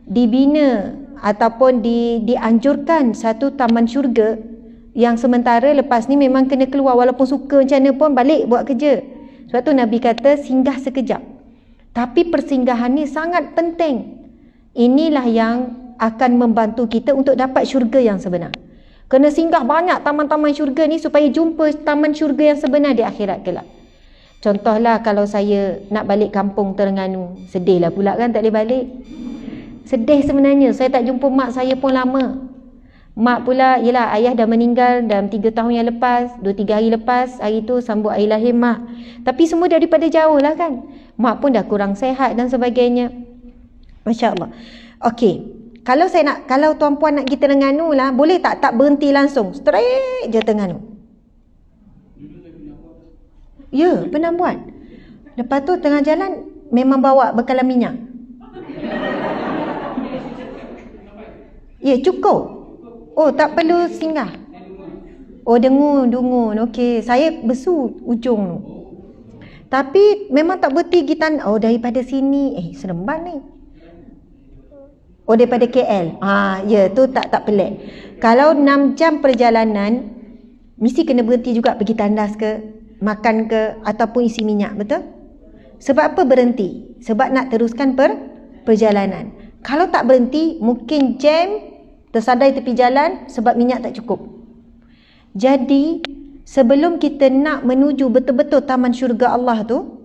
dibina ataupun dianjurkan satu taman syurga yang sementara lepas ni memang kena keluar, walaupun suka macam mana pun balik buat kerja. Sebab tu Nabi kata singgah sekejap, tapi persinggahan ni sangat penting. Inilah yang akan membantu kita untuk dapat syurga yang sebenar. Kena singgah banyak taman-taman syurga ni supaya jumpa taman syurga yang sebenar di akhirat kelak. Contohlah kalau saya nak balik kampung Terengganu, sedih lah pula kan tak boleh balik. Sedih sebenarnya, saya tak jumpa mak saya pun lama. Mak pula, yelah ayah dah meninggal dalam 3 tahun yang lepas, 2-3 hari lepas, hari tu sambut hari lahir mak. Tapi semua daripada jauh lah kan. Mak pun dah kurang sehat dan sebagainya. Masya Allah. Okey, kalau tuan-puan nak pergi Terengganu lah, boleh tak berhenti langsung, straight je Terengganu? Ya, pernah buat. Lepas tu tengah jalan memang bawa bekalan minyak. Ya, cukup. Oh, tak perlu singgah. Oh, dengun. Okey, saya besu ujung tu. Tapi memang tak berhenti kita. Oh, daripada sini Seremban ni. Oh, daripada KL. Ya, tu tak pelik. Kalau 6 jam perjalanan, mesti kena berhenti juga pergi tandas ke, makan ke, ataupun isi minyak, betul? Sebab apa berhenti? Sebab nak teruskan perjalanan. Kalau tak berhenti, mungkin jam, tersadai tepi jalan sebab minyak tak cukup. Jadi, sebelum kita nak menuju betul-betul taman syurga Allah tu,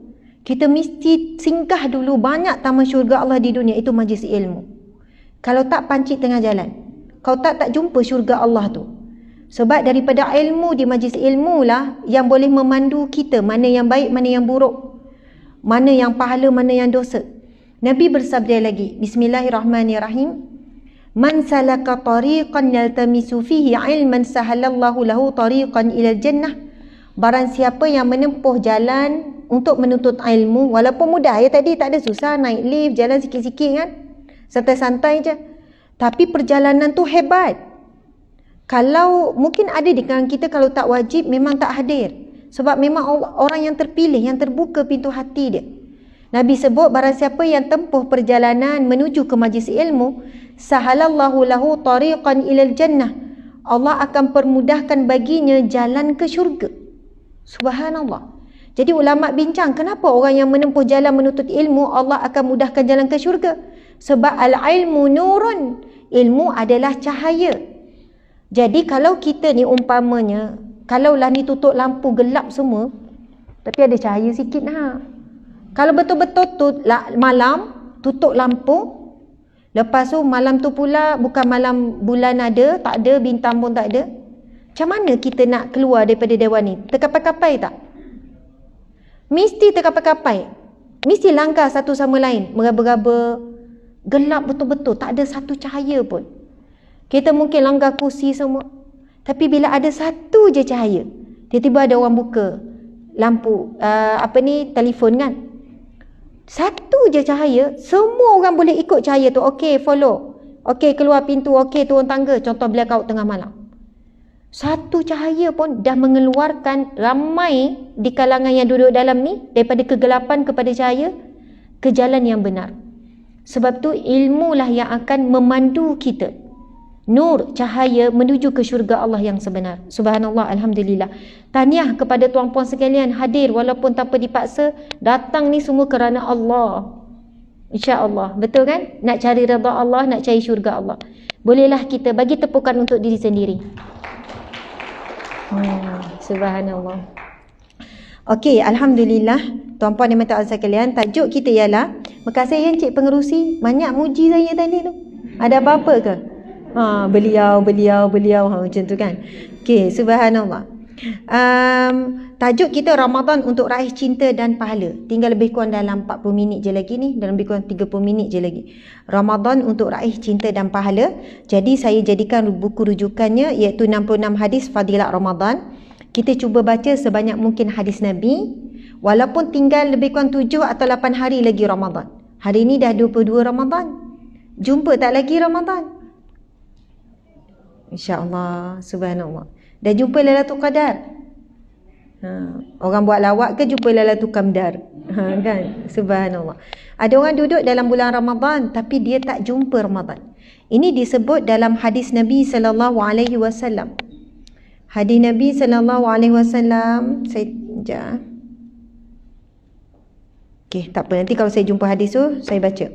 kita mesti singgah dulu banyak taman syurga Allah di dunia, itu majlis ilmu. Kalau tak, pancit tengah jalan. Kalau tak jumpa syurga Allah tu. Sebab daripada ilmu di majlis ilmu lah yang boleh memandu kita mana yang baik, mana yang buruk, mana yang pahala, mana yang dosa. Nabi bersabda lagi, Bismillahirrahmanirrahim, Man salaka tariqan yaltamisu fihi ilman sahalallahu lahu tariqan ilal jannah. Barang siapa yang menempuh jalan untuk menuntut ilmu, walaupun mudah ya tadi, tak ada susah, naik lift, jalan sikit-sikit kan, santai-santai je. Tapi perjalanan tu hebat. Kalau mungkin ada di kalangan kita, kalau tak wajib memang tak hadir. Sebab memang orang yang terpilih, yang terbuka pintu hati dia. Nabi sebut barang siapa yang tempuh perjalanan menuju ke majlis ilmu, sahalallahu lahu tariqan ilal jannah. Allah akan permudahkan baginya jalan ke syurga. Subhanallah. Jadi ulama bincang, kenapa orang yang menempuh jalan menuntut ilmu Allah akan mudahkan jalan ke syurga? Sebab al-ilmu nurun. Ilmu adalah cahaya. Jadi kalau kita ni umpamanya, kalaulah ni tutup lampu gelap semua, tapi ada cahaya sikit lah. Kalau betul-betul malam, tutup lampu, lepas tu malam tu pula bukan malam bulan ada, tak ada, bintang pun tak ada. Macam mana kita nak keluar daripada dewan ni? Terkapai-kapai tak? Mesti terkapai-kapai. Mesti langkah satu sama lain, meraba-raba, gelap betul-betul, tak ada satu cahaya pun. Kita mungkin langgar kursi semua, tapi bila ada satu je cahaya, tiba-tiba ada orang buka lampu, telefon kan, satu je cahaya, semua orang boleh ikut cahaya tu. Okey, follow. Okey, keluar pintu. Okey, turun tangga. Contoh blackout tengah malam. Satu cahaya pun dah mengeluarkan ramai di kalangan yang duduk dalam ni daripada kegelapan kepada cahaya ke jalan yang benar. Sebab tu ilmulah yang akan memandu kita, nur, cahaya menuju ke syurga Allah yang sebenar. Subhanallah, alhamdulillah. Tahniah kepada tuan-puan sekalian hadir walaupun tanpa dipaksa. Datang ni semua kerana Allah. InsyaAllah. Betul kan? Nak cari redha Allah, nak cari syurga Allah. Bolehlah kita bagi tepukan untuk diri sendiri. Subhanallah. Okey, alhamdulillah. Tuan-puan dan puan-puan sekalian, tajuk kita ialah, makasih Encik Pengerusi, banyak muji saya tadi tu. Ada apa-apa ke? Beliau macam tu kan. Okey, subhanallah. Tajuk kita Ramadan untuk raih cinta dan pahala. Tinggal lebih kurang dalam 40 minit je lagi ni, dalam lebih kurang 30 minit je lagi. Ramadan untuk raih cinta dan pahala. Jadi saya jadikan buku rujukannya iaitu 66 hadis fadilat Ramadan. Kita cuba baca sebanyak mungkin hadis Nabi, walaupun tinggal lebih kurang 7 atau 8 hari lagi Ramadan. Hari ni dah 22 Ramadan. Jumpa tak lagi Ramadan? InsyaAllah, subhanallah. Dah jumpa Lailatul Qadar. Orang buat lawak ke jumpa Lailatul Qadar. Kan? Subhanallah. Ada orang duduk dalam bulan Ramadan tapi dia tak jumpa Ramadan. Ini disebut dalam hadis Nabi sallallahu alaihi wasallam. Hadis Nabi sallallahu alaihi wasallam, saya sekejap. Okey, tak apa, nanti kalau saya jumpa hadis tu saya baca.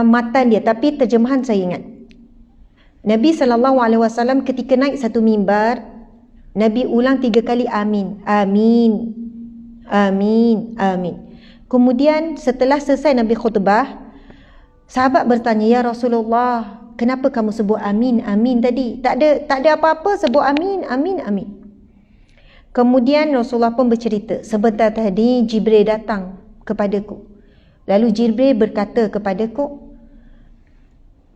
Matan dia, tapi terjemahan saya ingat. Nabi sallallahu alaihi wasallam ketika naik satu mimbar, Nabi ulang 3 kali amin. Amin. Amin. Amin. Kemudian setelah selesai Nabi khutbah, sahabat bertanya, "Ya Rasulullah, kenapa kamu sebut amin, amin tadi? Tak ada apa-apa, sebut amin, amin, amin." Kemudian Rasulullah pun bercerita, sebentar tadi Jibril datang kepadaku. Lalu Jibril berkata kepadaku,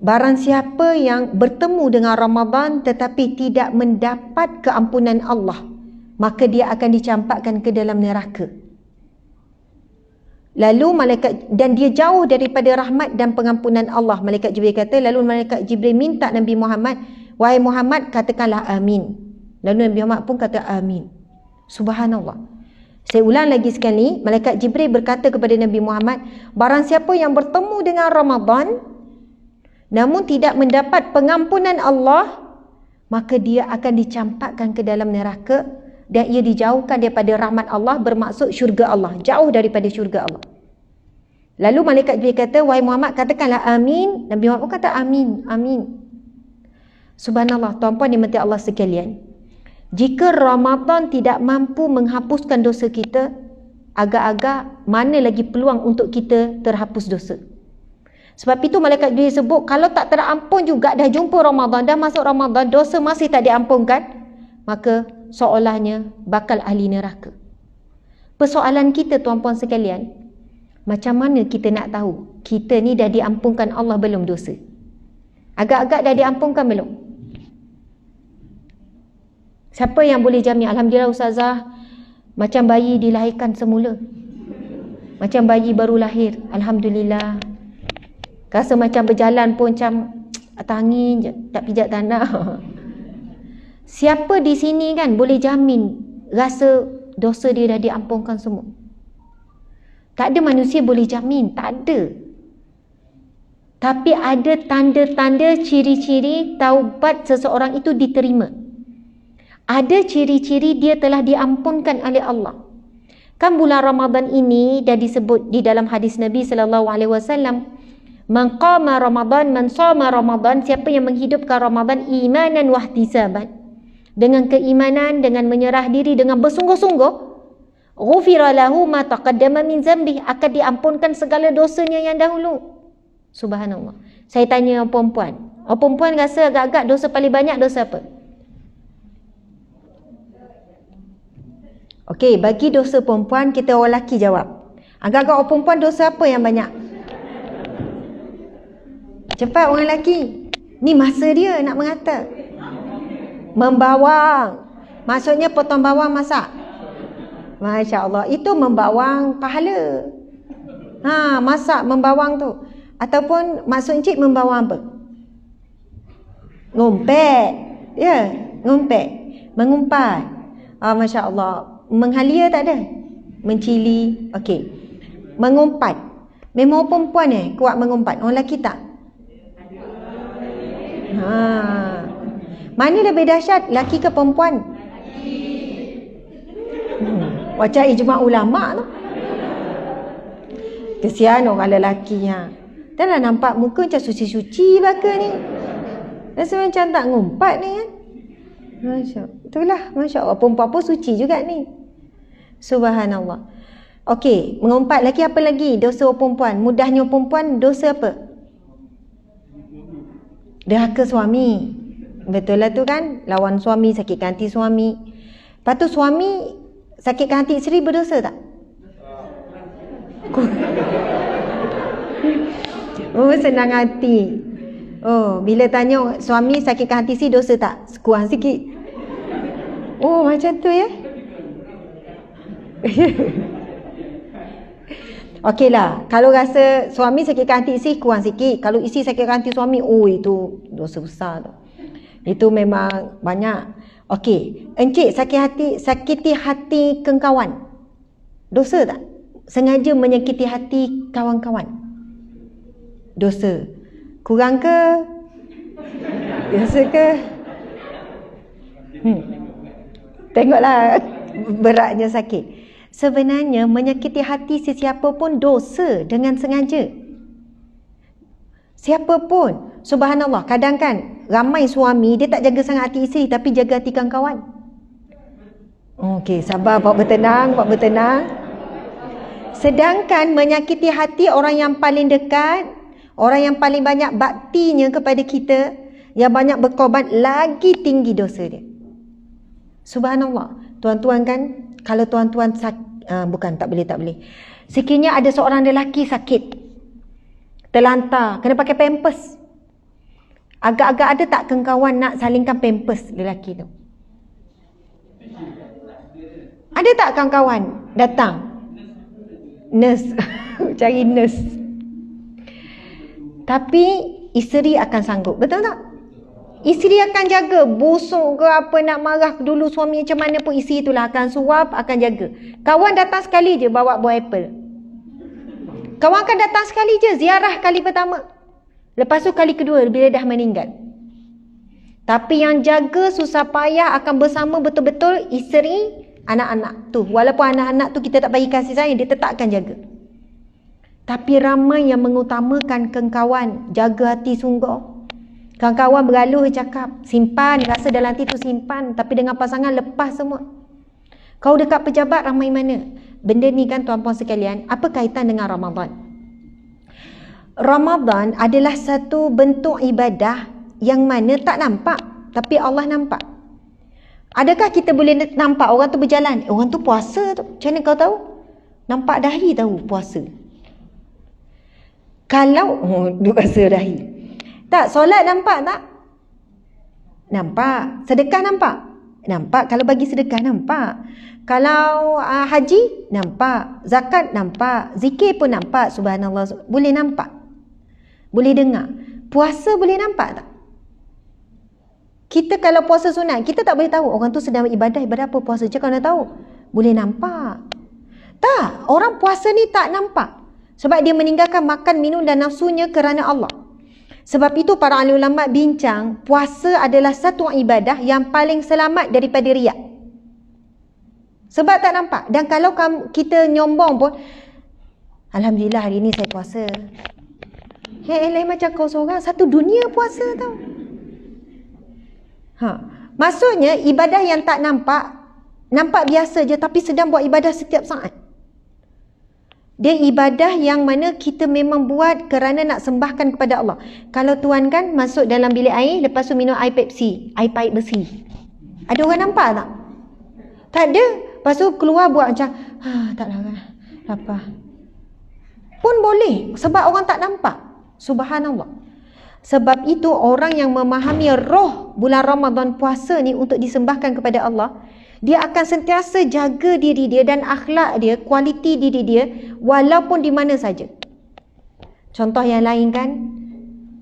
barang siapa yang bertemu dengan Ramadan tetapi tidak mendapat keampunan Allah, maka dia akan dicampakkan ke dalam neraka. Lalu malaikat, dan dia jauh daripada rahmat dan pengampunan Allah. Malaikat Jibril kata, lalu malaikat Jibril minta Nabi Muhammad, "Wahai Muhammad, katakanlah amin." Lalu Nabi Muhammad pun kata amin. Subhanallah. Saya ulang lagi sekali, malaikat Jibril berkata kepada Nabi Muhammad, barang siapa yang bertemu dengan Ramadan namun tidak mendapat pengampunan Allah, maka dia akan dicampakkan ke dalam neraka dan ia dijauhkan daripada rahmat Allah, bermaksud syurga Allah, jauh daripada syurga Allah. Lalu malaikat Jibril kata, "Wahai Muhammad, katakanlah amin." Nabi Muhammad pun kata amin, amin. Subhanallah, tuan-puan dimati Allah sekalian. Jika Ramadan tidak mampu menghapuskan dosa kita, agak-agak mana lagi peluang untuk kita terhapus dosa. Sebab itu malaikat Jibril sebut, kalau tak terampun juga, dah jumpa Ramadan, dah masuk Ramadan, dosa masih tak diampunkan, maka seolahnya bakal ahli neraka. Persoalan kita tuan-puan sekalian, macam mana kita nak tahu kita ni dah diampunkan Allah belum dosa? Agak-agak dah diampunkan belum? Siapa yang boleh jamin? Alhamdulillah Ustazah, macam bayi dilahirkan semula, macam bayi baru lahir, Alhamdulillah. Rasa macam berjalan pun macam atas angin je, tak pijak tanah. Siapa di sini kan boleh jamin rasa dosa dia dah diampunkan semua? Tak ada manusia boleh jamin, tak ada. Tapi ada tanda-tanda, ciri-ciri taubat seseorang itu diterima. Ada ciri-ciri dia telah diampunkan oleh Allah. Kan bulan Ramadan ini dah disebut di dalam hadis Nabi sallallahu alaihi wasallam, man qama Ramadan, man shama Ramadan, siapa yang menghidupkan Ramadan imanan wahtisaban, dengan keimanan, dengan menyerah diri, dengan bersungguh-sungguh, ghufira lahu ma taqaddama min zambi, akan diampunkan segala dosanya yang dahulu. Subhanallah. Saya tanya perempuan, perempuan rasa agak-agak dosa paling banyak dosa apa? Okey, bagi dosa perempuan, kita orang lelaki jawab. Agak-agak orang perempuan dosa apa yang banyak? Cepat orang lelaki. Ni masa dia nak mengata. Membawang. Maksudnya potong bawang masak. Masya Allah. Itu membawang pahala. Masak membawang tu. Ataupun maksud encik membawang apa? Ngumpet. Ya, ngumpet. Mengumpat. Masya Allah. Menghalia tak ada? Mencili. Okey. Mengumpat. Memang perempuan kuat mengumpat. Orang lelaki tak? Mana lebih dahsyat, laki ke perempuan? Wacak ijma' ulama' tu. Kesian orang lelaki. Tak nak nampak muka macam suci-suci belaka ni. Rasa macam tak ngumpat ni kan. Itulah, Masya Allah. Perempuan pun suci juga ni. Subhanallah. Okey, mengumpat lagi apa lagi? Dosa perempuan. Mudahnya perempuan, dosa apa? Derhaka suami. Betul lah tu kan? Lawan suami, sakitkan hati suami. Lepas tu suami sakitkan hati isteri, berdosa tak? Senang hati. Bila tanya suami sakitkan hati isteri, dosa tak? Kurang sikit. Macam tu ya? Okeylah, kalau rasa suami sakitkan hati isteri, kurang sikit. Kalau isteri sakitkan hati suami, itu dosa besar tu. Itu memang banyak. Okey, encik sakiti hati kawan. Dosa tak? Sengaja menyakiti hati kawan-kawan. Dosa. Kurang ke? Dosa ke? Tengoklah beratnya sakit. Sebenarnya menyakiti hati sesiapa pun dosa dengan sengaja. Siapa pun. Subhanallah, kadang kan ramai suami dia tak jaga sangat hati isteri tapi jaga hati kawan-kawan. Okey, sabar, Pak bertenang. Sedangkan menyakiti hati orang yang paling dekat, orang yang paling banyak baktinya kepada kita, yang banyak berkorban, lagi tinggi dosa dia. Subhanallah. Tuan-tuan kan, kalau tuan-tuan bukan, tak boleh. Sekiranya ada seorang lelaki sakit, terlantar, kena pakai pampers. Agak-agak ada tak kawan nak salingkan pampers lelaki tu? Ada tak kawan-kawan datang? Nurse. Cari nurse. Tapi isteri akan sanggup. Betul tak? Isteri akan jaga. Busuk ke apa, nak marah dulu suami macam mana pun, isteri itulah akan suap, akan jaga. Kawan datang sekali je bawa buah apple. Kawan akan datang sekali je, ziarah kali pertama. Lepas tu kali kedua bila dah meninggal. Tapi yang jaga susah payah akan bersama betul-betul isteri, anak-anak tu. Walaupun anak-anak tu kita tak bagi kasih sayang, dia tetap akan jaga. Tapi ramai yang mengutamakan kawan, jaga hati sungguh. Kawan-kawan berlalu cakap, simpan, rasa dalam hati tu simpan, tapi dengan pasangan lepas semua. Kau dekat pejabat ramai mana? Benda ni kan tuan-puan sekalian, apa kaitan dengan Ramadan? Ramadan adalah satu bentuk ibadah yang mana tak nampak, tapi Allah nampak. Adakah kita boleh nampak orang tu berjalan? Orang tu puasa tu. Macam mana kau tahu? Nampak dahi tahu puasa. Kalau duk rasa dahi. Tak, solat nampak tak? Nampak. Sedekah nampak? Nampak. Kalau bagi sedekah nampak. Kalau haji nampak. Zakat nampak. Zikir pun nampak. Subhanallah. Boleh nampak. Boleh dengar. Puasa boleh nampak tak? Kita kalau puasa sunat, kita tak boleh tahu orang tu sedang ibadah apa puasa. Macam mana tahu? Boleh nampak. Tak, orang puasa ni tak nampak. Sebab dia meninggalkan makan, minum dan nafsunya kerana Allah. Sebab itu para ahli ulama bincang, puasa adalah satu ibadah yang paling selamat daripada riak. Sebab tak nampak. Dan kalau kita nyombong pun, alhamdulillah hari ni saya puasa. Lain macam kau seorang, satu dunia puasa tau. Maksudnya ibadah yang tak nampak biasa je, tapi sedang buat ibadah setiap saat. Dia ibadah yang mana kita memang buat kerana nak sembahkan kepada Allah. Kalau tuan kan masuk dalam bilik air, lepas tu minum air Pepsi, air pahit bersih. Ada orang nampak tak? Tak ada. Lepas tu keluar buat macam, taklah, lapar. Pun boleh, sebab orang tak nampak. Subhanallah. Sebab itu orang yang memahami roh bulan Ramadan puasa ni untuk disembahkan kepada Allah, dia akan sentiasa jaga diri dia dan akhlak dia, kualiti diri dia walaupun di mana saja. Contoh yang lain kan,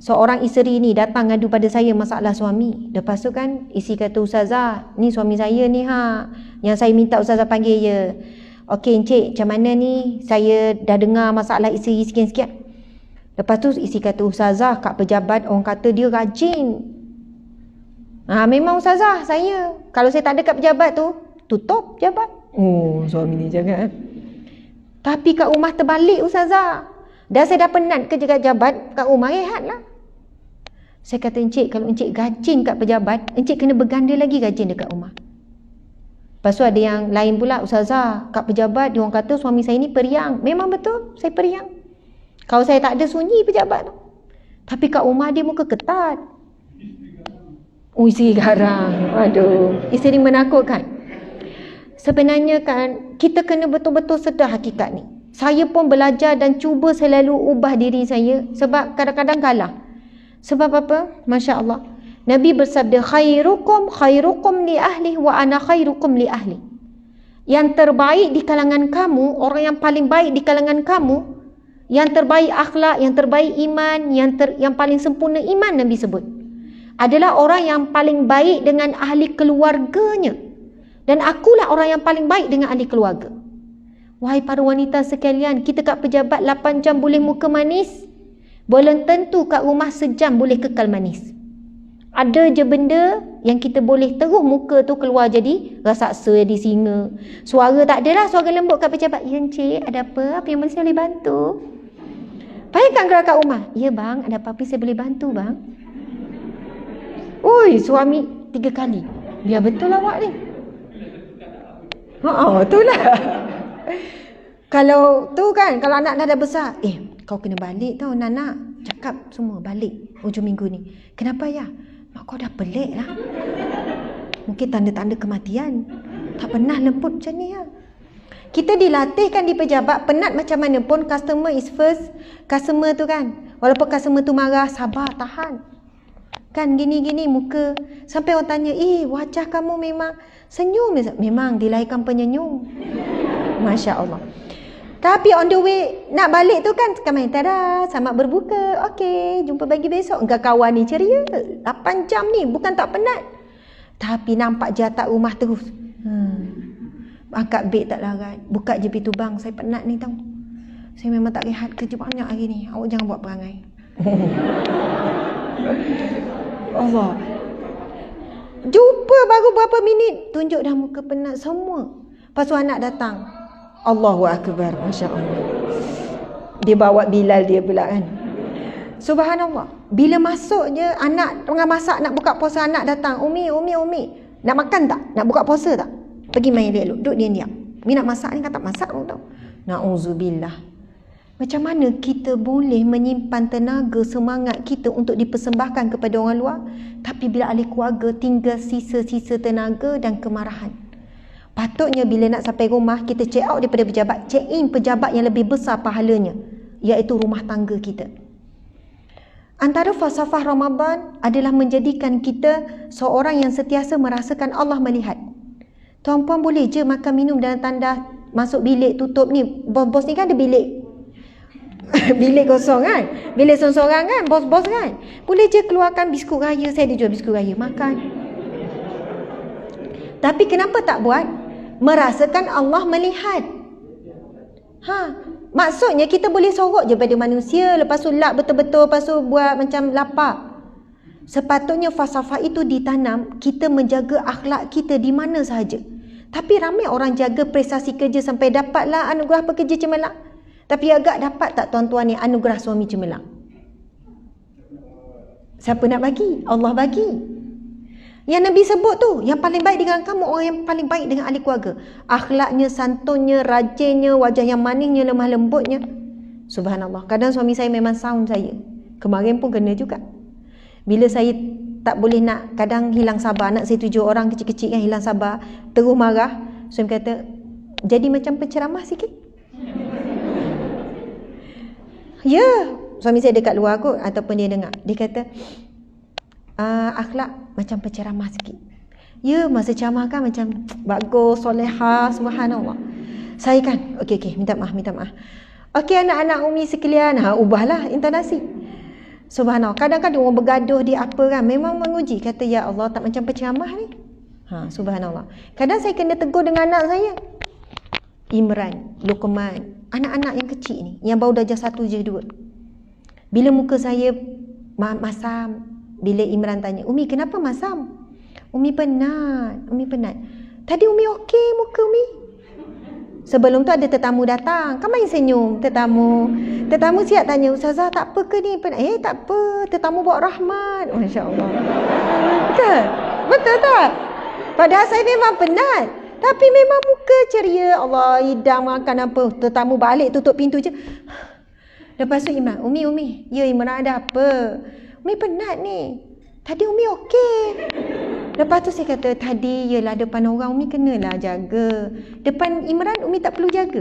seorang isteri ni datang ngadu pada saya masalah suami. Lepas tu kan isteri kata, Ustazah, ni suami saya ni yang saya minta Ustazah panggil je. Okey encik, macam mana ni? Saya dah dengar masalah isteri sekian-sekian. Lepas tu isteri kata, Ustazah, kat pejabat orang kata dia rajin. Memang Ustazah, saya kalau saya tak ada kat pejabat tu, tutup pejabat. Oh, suami ni jangan. Tapi kat rumah terbalik Ustazah. Dah saya dah penat kerja kat pejabat, kat rumah rehatlah. Saya kata, encik, kalau encik rajin kat pejabat, encik kena berganda lagi rajin dekat rumah. Lepas tu ada yang lain pula, Ustazah, kat pejabat dia orang kata suami saya ni periang. Memang betul, saya periang. Kalau saya tak ada, sunyi pejabat tu. Tapi kat rumah dia muka ketat. Isteri garang. Aduh, isteri menakutkan. Sebenarnya kan, kita kena betul-betul sedar hakikat ni. Saya pun belajar dan cuba selalu ubah diri saya. Sebab kadang-kadang kalah. Sebab apa? Masya Allah. Nabi bersabda, khairukum li ahli wa ana khairukum li ahli. Yang terbaik di kalangan kamu, orang yang paling baik di kalangan kamu, yang terbaik akhlak, yang terbaik iman, yang paling sempurna iman Nabi sebut. adalah orang yang paling baik dengan ahli keluarganya. Dan akulah orang yang paling baik dengan ahli keluarga. Wahai para wanita sekalian, kita kat pejabat 8 jam boleh muka manis, belum tentu kat rumah sejam boleh kekal manis. Ada je benda yang kita boleh terus muka tu keluar jadi raksasa, jadi singa. Suara tak adalah, suara lembut kat pejabat. Ya encik, ada apa? Apa yang saya boleh bantu? Bayangkan kalau kat rumah. Ya bang, ada apa-apa saya boleh bantu bang? Oi, suami 3 kali. Biar betul awak ni. Itulah. Kalau tu kan, kalau anak dah besar, kau kena balik tau Nana. Cakap semua balik hujung minggu ni. Kenapa ya? Mak kau dah pelik lah. Mungkin tanda-tanda kematian. Tak pernah lembut macam ni ya. Kita dilatihkan di pejabat, penat macam mana pun, customer is first. Customer tu kan, walaupun customer tu marah, sabar, tahan. Kan gini-gini muka. Sampai orang tanya, wajah kamu memang senyum. Memang dilahirkan penyenyum. Masya Allah. Tapi on the way nak balik tu kan, kami tada, selamat berbuka. Okey, jumpa pagi besok. Engkau kawan ni ceria. 8 jam ni bukan tak penat. Tapi nampak jatak rumah terus. Angkat beg tak larat. Buka je pintu, bang, saya penat ni tau. Saya memang tak rehat, kerja banyak hari ni. Awak jangan buat perangai. Allah. Jumpa baru berapa minit, tunjuk dah muka penat semua. Lepas tu anak datang. Allahu Akbar, Masya Allah. Dia bawa Bilal dia pula kan. Subhanallah. Bila masuk je, anak tengah masak nak buka puasa, anak datang. Umi. Nak makan tak? Nak buka puasa tak? Pergi main elok, duduk diam-diam. Umi nak masak ni kan tak masak pun tau. Na'udzubillah. Macam mana kita boleh menyimpan tenaga, semangat kita untuk dipersembahkan kepada orang luar, tapi bila ahli keluarga tinggal sisa-sisa tenaga dan kemarahan. Patutnya bila nak sampai rumah, kita check out daripada pejabat, check in pejabat yang lebih besar pahalanya, iaitu rumah tangga kita. Antara falsafah Ramadan adalah menjadikan kita seorang yang sentiasa merasakan Allah melihat. Tuan-puan boleh je makan minum dalam tandas, masuk bilik tutup ni. Bos-bos ni kan ada bilik. Bilik kosong kan, bilik sorang-sorang kan, bos-bos kan. Boleh je keluarkan biskut raya, saya ada jual biskut raya, makan. Tapi kenapa tak buat? Merasakan Allah melihat. Maksudnya kita boleh sorok je pada manusia, lepas tu lap betul-betul, lepas tu buat macam lapar. Sepatutnya falsafah itu ditanam, kita menjaga akhlak kita di mana sahaja. Tapi ramai orang jaga prestasi kerja sampai dapatlah anugerah pekerja cemerlang. Tapi agak dapat tak tuan-tuan ni anugerah suami cemerlang? Siapa nak bagi? Allah bagi. Yang Nabi sebut tu, yang paling baik dengan kamu, orang yang paling baik dengan ahli keluarga. Akhlaknya, santunnya, rajinnya, wajah yang manisnya, lemah lembutnya. Subhanallah. Kadang suami saya memang sound saya. Kemarin pun kena juga. Bila saya tak boleh nak, kadang hilang sabar. Anak saya 7 orang kecil-kecil kan, hilang sabar. Terus marah. Suami kata, jadi macam penceramah sikit. Ya, suami saya dekat luar kot, ataupun dia dengar. Dia kata, akhlak macam penceramah sikit. Ya, masa ceramah kan macam bagus, solehah, subhanallah. Saya kan, okey, minta maaf. Okey anak-anak Umi sekalian, ubahlah intonasi. Subhanallah. Kadang-kadang orang bergaduh di apa kan, memang menguji. Kata, ya Allah, tak macam penceramah ni. Subhanallah. Kadang saya kena tegur dengan anak saya. Imran, Luqman, anak-anak yang kecil ni, yang baru darjah 1 je 2. Bila muka saya masam, bila Imran tanya, Umi kenapa masam? Umi penat. Tadi Umi okey muka Umi. Sebelum tu ada tetamu datang, kan main senyum tetamu siap tanya, Ustazah tak apa ke ni? Penat. Tak apa, tetamu bawa rahmat. Masya Allah. Betul tak? Padahal saya memang penat, tapi memang muka ceria. Allah, hidang makan apa, tetamu balik tutup pintu je. Lepas tu Imran, Umi, ya Imran ada apa? Umi penat ni. Tadi Umi okey. Lepas tu saya kata, tadi yelah depan orang Umi kenalah jaga. Depan Imran Umi tak perlu jaga.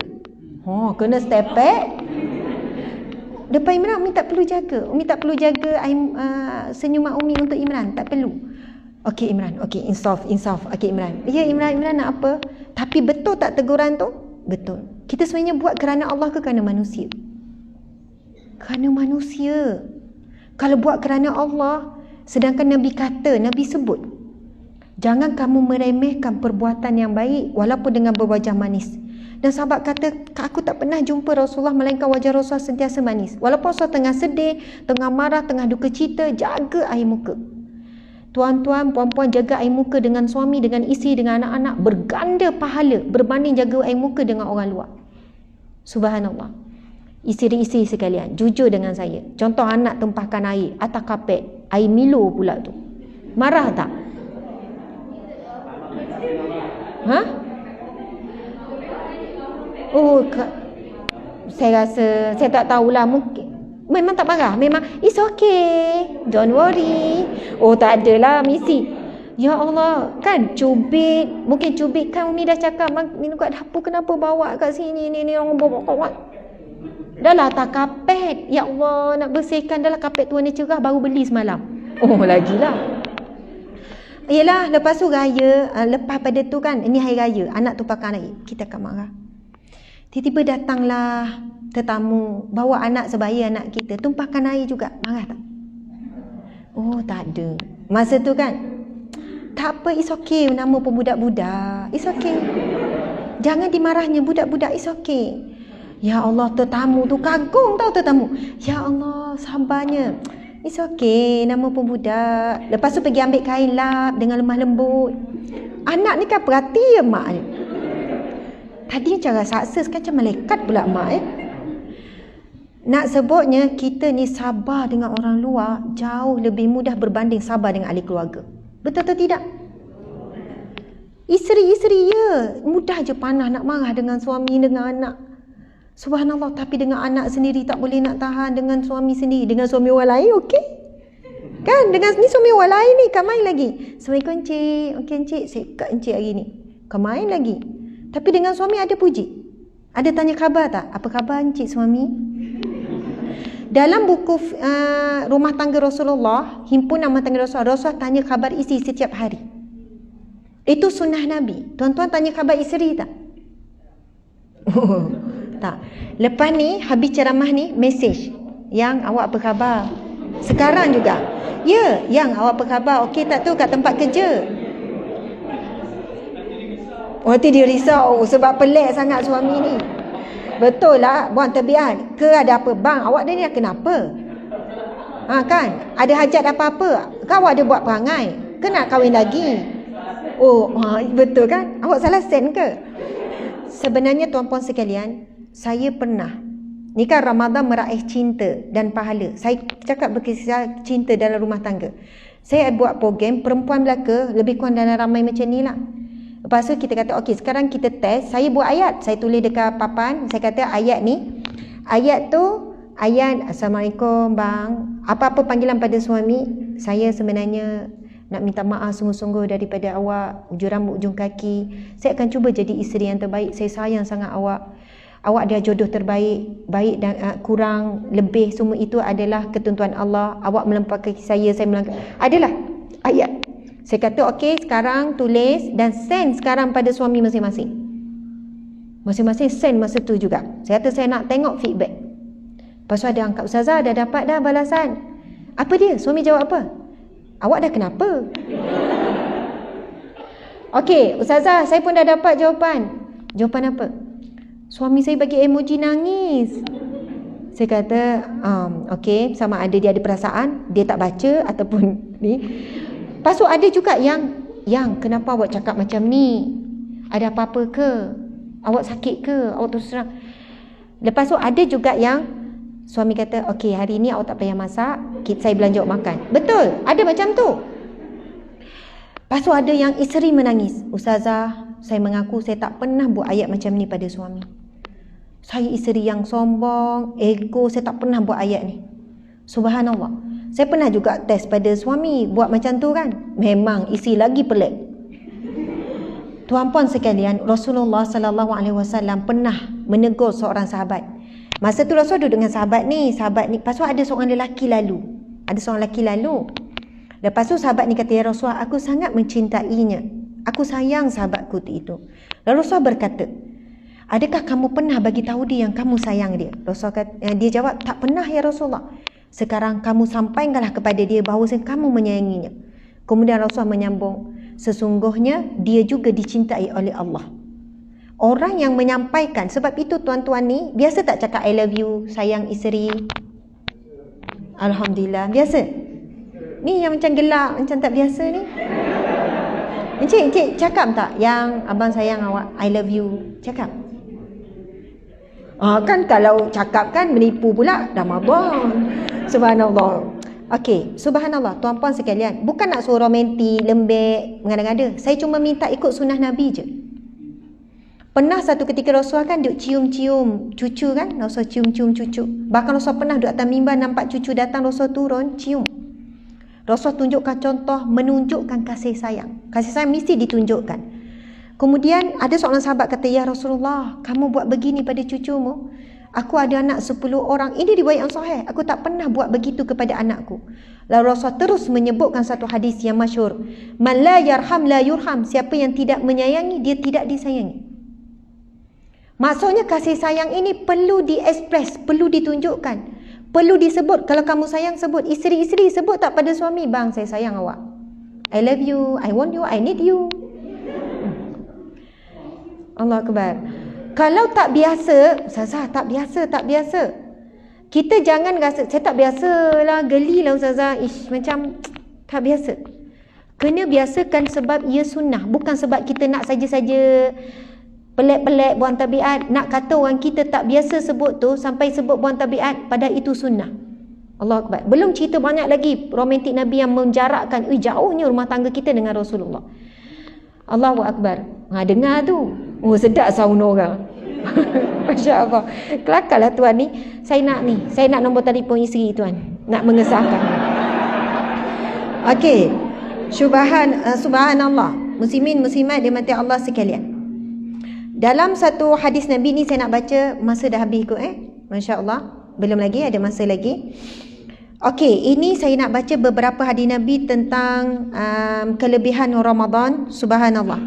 Kena step back. Depan Imran Umi tak perlu jaga. Umi tak perlu jaga senyuman Umi untuk Imran. Tak perlu. Okey Imran, okey, insaf. Okey Imran. Ya Imran nak apa? Tapi betul tak teguran tu? Betul. Kita sebenarnya buat kerana Allah ke kerana manusia? Kerana manusia. Kalau buat kerana Allah, Sedangkan Nabi kata, Nabi sebut, jangan kamu meremehkan perbuatan yang baik walaupun dengan berwajah manis. Dan sahabat kata, aku tak pernah jumpa Rasulullah melainkan wajah Rasulullah sentiasa manis. Walaupun Rasulullah tengah sedih, tengah marah, tengah duka cita, jaga air muka. Tuan-tuan, puan-puan, jaga air muka dengan suami, dengan isteri, dengan anak-anak, berganda pahala berbanding jaga air muka dengan orang luar. Subhanallah. Isteri-isteri sekalian, jujur dengan saya. Contoh anak tumpahkan air atas kapet, air Milo pula tu. Marah tak? Ha? Oh, saya rasa, saya tak tahulah, mungkin memang tak marah, memang it's okay, don't worry. Oh, tak adalah misi. Ya Allah, kan cubit, mungkin cubit kan Umi dah cakap minum kat dapur, kenapa bawa kat sini ni orang bawa kawan. Dah lah tak kapet. Ya Allah, nak bersihkan dah lah kapet tu warna cerah, baru beli semalam. Oh, lagilah. Yelah, lepas tu raya, lepas pada tu kan, ini hari raya, anak tu pakai air, kita akan marah. Tiba-tiba datanglah tetamu, bawa anak sebaya anak kita, tumpahkan air juga, marah tak? Oh, tak ada. Masa tu kan, tak apa, it's okay, nama pun budak-budak, it's okay. Jangan dimarahnya budak-budak, it's okay. Ya Allah, tetamu tu kagum tau tetamu. Ya Allah, sabarnya. It's okay, nama pun budak. Lepas tu pergi ambil kain lap dengan lemah lembut. Anak ni kan perhati mak ni. Tadi cara sukses kan macam malaikat pula mak Nak sebutnya, kita ni sabar dengan orang luar jauh lebih mudah berbanding sabar dengan ahli keluarga. Betul atau tidak? Isteri-isteri ya, mudah je panah nak marah dengan suami, dengan anak. Subhanallah, tapi dengan anak sendiri tak boleh nak tahan, dengan suami sendiri, dengan suami orang lain okey. Kan, dengan ni suami orang lain ni, kau main lagi. Assalamualaikum encik, okey encik, saya kat encik hari ni. Kau main lagi. Tapi dengan suami ada puji. Ada tanya khabar tak? Apa khabar encik suami? Dalam buku Rumah Tangga Rasulullah, himpunan Rumah Tangga Rasulullah tanya khabar isteri setiap hari. Itu sunnah Nabi. Tuan-tuan tanya khabar isteri tak? Oh, tak. Lepas ni, habis ceramah ni, mesej. Yang awak apa khabar? Sekarang juga. Ya, yang awak apa khabar? Okey tak tu kat tempat kerja? Nanti dia risau sebab pelik sangat suami ni. Betul lah, buang terbian. Ke ada apa? Bang, awak dia ni kenapa? Kan? Ada hajat apa-apa? Kau ada buat perangai? Ke nak kahwin lagi? Oh, betul kan? Awak salah sen ke? Sebenarnya tuan-puan sekalian, saya pernah, ni kan Ramadan meraih cinta dan pahala. Saya cakap berkisah cinta dalam rumah tangga. Saya buat program perempuan Melaka, lebih kurang dalam ramai macam ni lah. Lepas tu kita kata, okey sekarang kita test. Saya buat ayat, saya tulis dekat papan. Saya kata ayat ni, ayat tu, ayat Assalamualaikum bang, apa-apa panggilan pada suami, saya sebenarnya nak minta maaf sungguh-sungguh daripada awak, ujung rambut, ujung kaki. Saya akan cuba jadi isteri yang terbaik. Saya sayang sangat awak. Awak dia jodoh terbaik, baik dan kurang, lebih, semua itu adalah ketentuan Allah. Awak melampaui saya melanggar. Adalah ayat. Saya kata okey, sekarang tulis dan send sekarang pada suami masing-masing. Masing-masing send masa tu juga. Saya kata saya nak tengok feedback. Lepas tu ada angkat, Ustazah dah dapat dah balasan. Apa dia? Suami jawab apa? Awak dah kenapa? Okey, Ustazah, saya pun dah dapat jawapan. Jawapan apa? Suami saya bagi emoji nangis. Saya kata, okey, sama ada dia ada perasaan, dia tak baca ataupun ni. Lepas tu ada juga yang kenapa awak cakap macam ni? Ada apa-apa ke? Awak sakit ke? Awak terus terang. Lepas tu ada juga yang suami kata, okey hari ni awak tak payah masak, saya belanja awak makan. Betul, ada macam tu. Lepas tu ada yang isteri menangis. Ustazah, saya mengaku saya tak pernah buat ayat macam ni pada suami. Saya isteri yang sombong, ego, saya tak pernah buat ayat ni. Subhanallah. Saya pernah juga test pada suami buat macam tu kan. Memang isi lagi pelik. Tuan-puan sekalian, Rasulullah sallallahu alaihi wasallam pernah menegur seorang sahabat. Masa tu Rasul duduk dengan sahabat ni. Lepas tu ada seorang lelaki lalu. Lepas tu sahabat ni kata, ya Rasulullah, aku sangat mencintainya. Aku sayang sahabatku itu. Lalu Rasul berkata, adakah kamu pernah bagi tahu dia yang kamu sayang dia? Rasul kata, dia jawab, tak pernah ya Rasulullah. Sekarang kamu sampaikanlah kepada dia bahawa kamu menyayanginya. Kemudian Rasulullah menyambung, sesungguhnya dia juga dicintai oleh Allah. Orang yang menyampaikan, sebab itu tuan-tuan ni biasa tak cakap I love you, sayang isteri? Alhamdulillah, biasa? Ni yang macam gelak, macam tak biasa ni. Encik cakap tak yang abang sayang awak, I love you? Cakap? Kan kalau cakap kan menipu pula, dah mabuk. Subhanallah. Okey, subhanallah tuan-puan sekalian, bukan nak suruh romantik, lembek, mengada-ngada. Saya cuma minta ikut sunnah Nabi je. Pernah satu ketika Rasulullah kan duk cium-cium cucu kan, Rasulullah cium-cium cucu. Bahkan Rasulullah pernah duk atas mimbar, nampak cucu datang, Rasulullah turun cium. Rasulullah tunjukkan contoh menunjukkan kasih sayang. Kasih sayang mesti ditunjukkan. Kemudian ada seorang sahabat kata, ya Rasulullah, kamu buat begini pada cucumu? Aku ada anak 10 orang. Ini riwayat yang sahih. Aku tak pernah buat begitu kepada anakku. Lalu Rasulullah terus menyebutkan satu hadis yang masyhur. Man la yarham la yurham. Siapa yang tidak menyayangi, dia tidak disayangi. Maksudnya kasih sayang ini perlu diekspres, perlu ditunjukkan, perlu disebut. Kalau kamu sayang, sebut. Isteri-isteri sebut tak pada suami, bang saya sayang awak, I love you, I want you, I need you. Allah Akbar. Kalau tak biasa, Ustazah tak biasa. Kita jangan rasa, saya tak biasa lah, geli lah Ustazah, macam tak biasa. Kena biasakan sebab ia sunnah, bukan sebab kita nak saja-saja pelik-pelik buang tabiat. Nak kata orang kita tak biasa sebut tu, sampai sebut buang tabiat, padahal itu sunnah. Allah Akbar. Belum cerita banyak lagi romantik Nabi yang menjarakkan, jauhnya rumah tangga kita dengan Rasulullah. Allahu Akbar. Dengar tu, sedap sauna orang. Masya Allah. Kelakarlah tuan ni. Saya nak nombor telefon isteri tuan, nak mengesahkan. Okey. Subhanallah. Muslimin muslimat dimati Allah sekalian. Dalam satu hadis Nabi ni saya nak baca, masa dah habis kot Masya Allah. Belum lagi, ada masa lagi. Okey, ini saya nak baca beberapa hadis Nabi tentang kelebihan Ramadan. Subhanallah.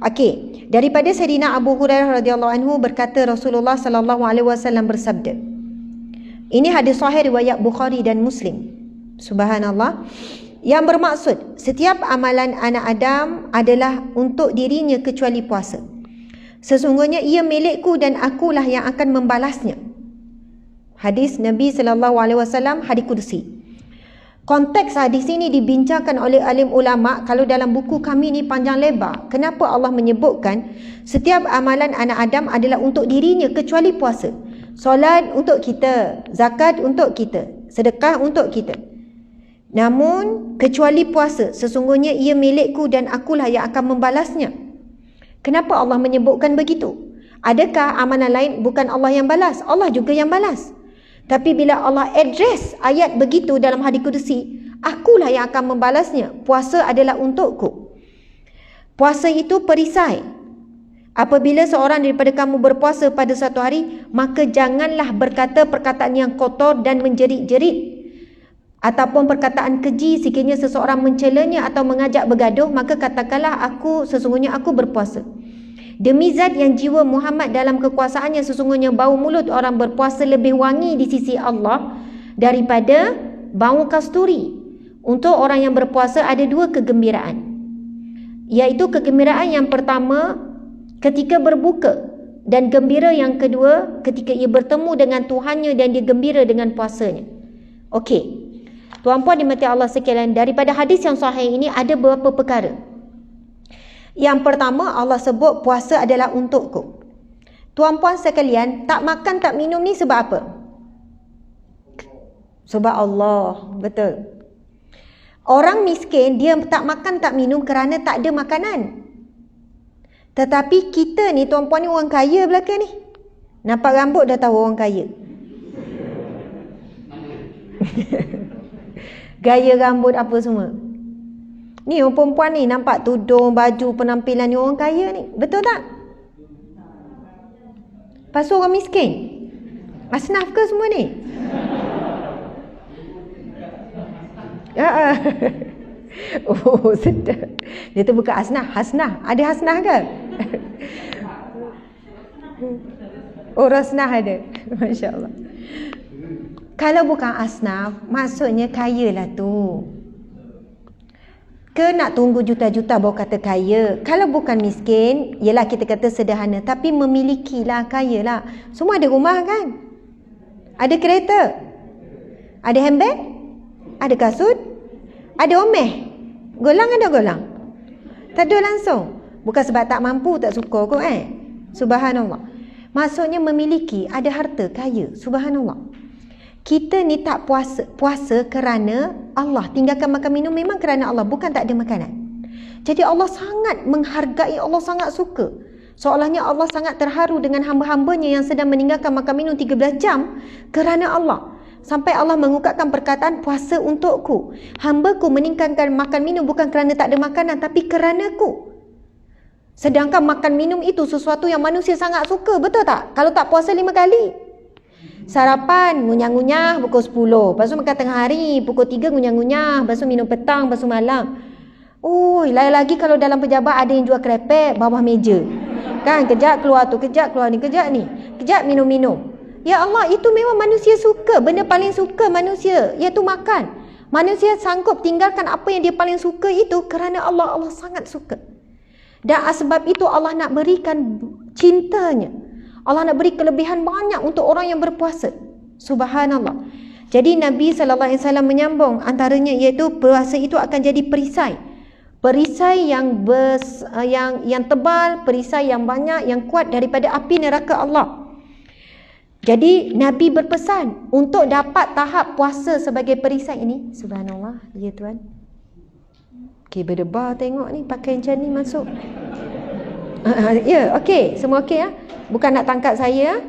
Okey, daripada Sayyidina Abu Hurairah radhiyallahu anhu berkata Rasulullah sallallahu alaihi wasallam bersabda. Ini hadis sahih riwayat Bukhari dan Muslim. Subhanallah. Yang bermaksud, setiap amalan anak Adam adalah untuk dirinya kecuali puasa. Sesungguhnya ia milikku dan akulah yang akan membalasnya. Hadis Nabi SAW, hadis kursi. Konteks hadis ini dibincangkan oleh alim ulama. Kalau dalam buku kami ni panjang lebar. Kenapa Allah menyebutkan setiap amalan anak Adam adalah untuk dirinya kecuali puasa. Solat untuk kita, zakat untuk kita, sedekah untuk kita. Namun kecuali puasa, sesungguhnya ia milikku dan akulah yang akan membalasnya. Kenapa Allah menyebutkan begitu? Adakah amalan lain bukan Allah yang balas? Allah juga yang balas. Tapi bila Allah address ayat begitu dalam hadis kursi, akulah yang akan membalasnya. Puasa adalah untukku. Puasa itu perisai. Apabila seorang daripada kamu berpuasa pada satu hari, maka janganlah berkata perkataan yang kotor dan menjerit-jerit, ataupun perkataan keji sekiranya seseorang mencelanya atau mengajak bergaduh, maka katakanlah sesungguhnya aku berpuasa. Demi zat yang jiwa Muhammad dalam kekuasaannya, sesungguhnya bau mulut orang berpuasa lebih wangi di sisi Allah daripada bau kasturi. Untuk orang yang berpuasa ada dua kegembiraan, iaitu kegembiraan yang pertama ketika berbuka, dan gembira yang kedua ketika ia bertemu dengan Tuhannya dan dia gembira dengan puasanya. Okey, tuan-puan dimati Allah sekalian, daripada hadis yang sahih ini ada beberapa perkara. Yang pertama, Allah sebut puasa adalah untukku. Tuan-puan sekalian, tak makan tak minum ni sebab apa? Sebab Allah. Betul. Orang miskin dia tak makan tak minum kerana tak ada makanan. Tetapi kita ni tuan-puan ni orang kaya belakang ni. Nampak rambut dah tahu orang kaya. Gaya rambut apa semua. Ni orang perempuan ni nampak tudung, baju, penampilan ni orang kaya ni. Betul tak? Pasal orang miskin. Asnaf ke semua ni? Oh, sedap. Dia tu bukan asnaf, hasnah. Ada hasnah ke? Oh, rasnah ada. Masya Allah. Kalau bukan asnaf, maksudnya kaya lah tu. Ke nak tunggu juta-juta baru kata kaya. Kalau bukan miskin, yelah kita kata sederhana, tapi memilikilah, kaya lah. Semua ada rumah kan? Ada kereta? Ada handbag? Ada kasut? Ada omeh? Golang ada golang? Tak ada langsung. Bukan sebab tak mampu, tak suka kot Subhanallah. Maksudnya memiliki, ada harta, kaya. Subhanallah. Kita ni tak puasa kerana Allah. Tinggalkan makan minum memang kerana Allah, bukan tak ada makanan. Jadi Allah sangat menghargai, Allah sangat suka. Seolahnya Allah sangat terharu dengan hamba-hambanya yang sedang meninggalkan makan minum 13 jam kerana Allah. Sampai Allah mengungkapkan perkataan, puasa untukku. Hambaku meninggalkan makan minum bukan kerana tak ada makanan, tapi kerana-Ku. Sedangkan makan minum itu sesuatu yang manusia sangat suka, betul tak? Kalau tak puasa 5 kali. Sarapan, ngunyah-ngunyah pukul 10. Lepas tu makan tengah hari, pukul 3 ngunyah-ngunyah. Lepas tu minum petang, lepas tu malam. Lagi kalau dalam pejabat ada yang jual krepek bawah meja. Kan, kejap keluar tu, kejap keluar ni, kejap ni. Kejap minum-minum. Ya Allah, itu memang manusia suka. Benda paling suka manusia, iaitu makan. Manusia sanggup tinggalkan apa yang dia paling suka itu kerana Allah. Allah sangat suka. Dan sebab itu Allah nak berikan cintanya. Allah nak beri kelebihan banyak untuk orang yang berpuasa. Subhanallah. Jadi Nabi SAW menyambung antaranya iaitu puasa itu akan jadi perisai. Perisai yang tebal, perisai yang banyak, yang kuat daripada api neraka Allah. Jadi Nabi berpesan untuk dapat tahap puasa sebagai perisai ini. Subhanallah. Ya Tuhan. Okey, berdebar tengok ni pakai macam ni masuk. Ya, okey. Semua okey ya? Bukan nak tangkap saya.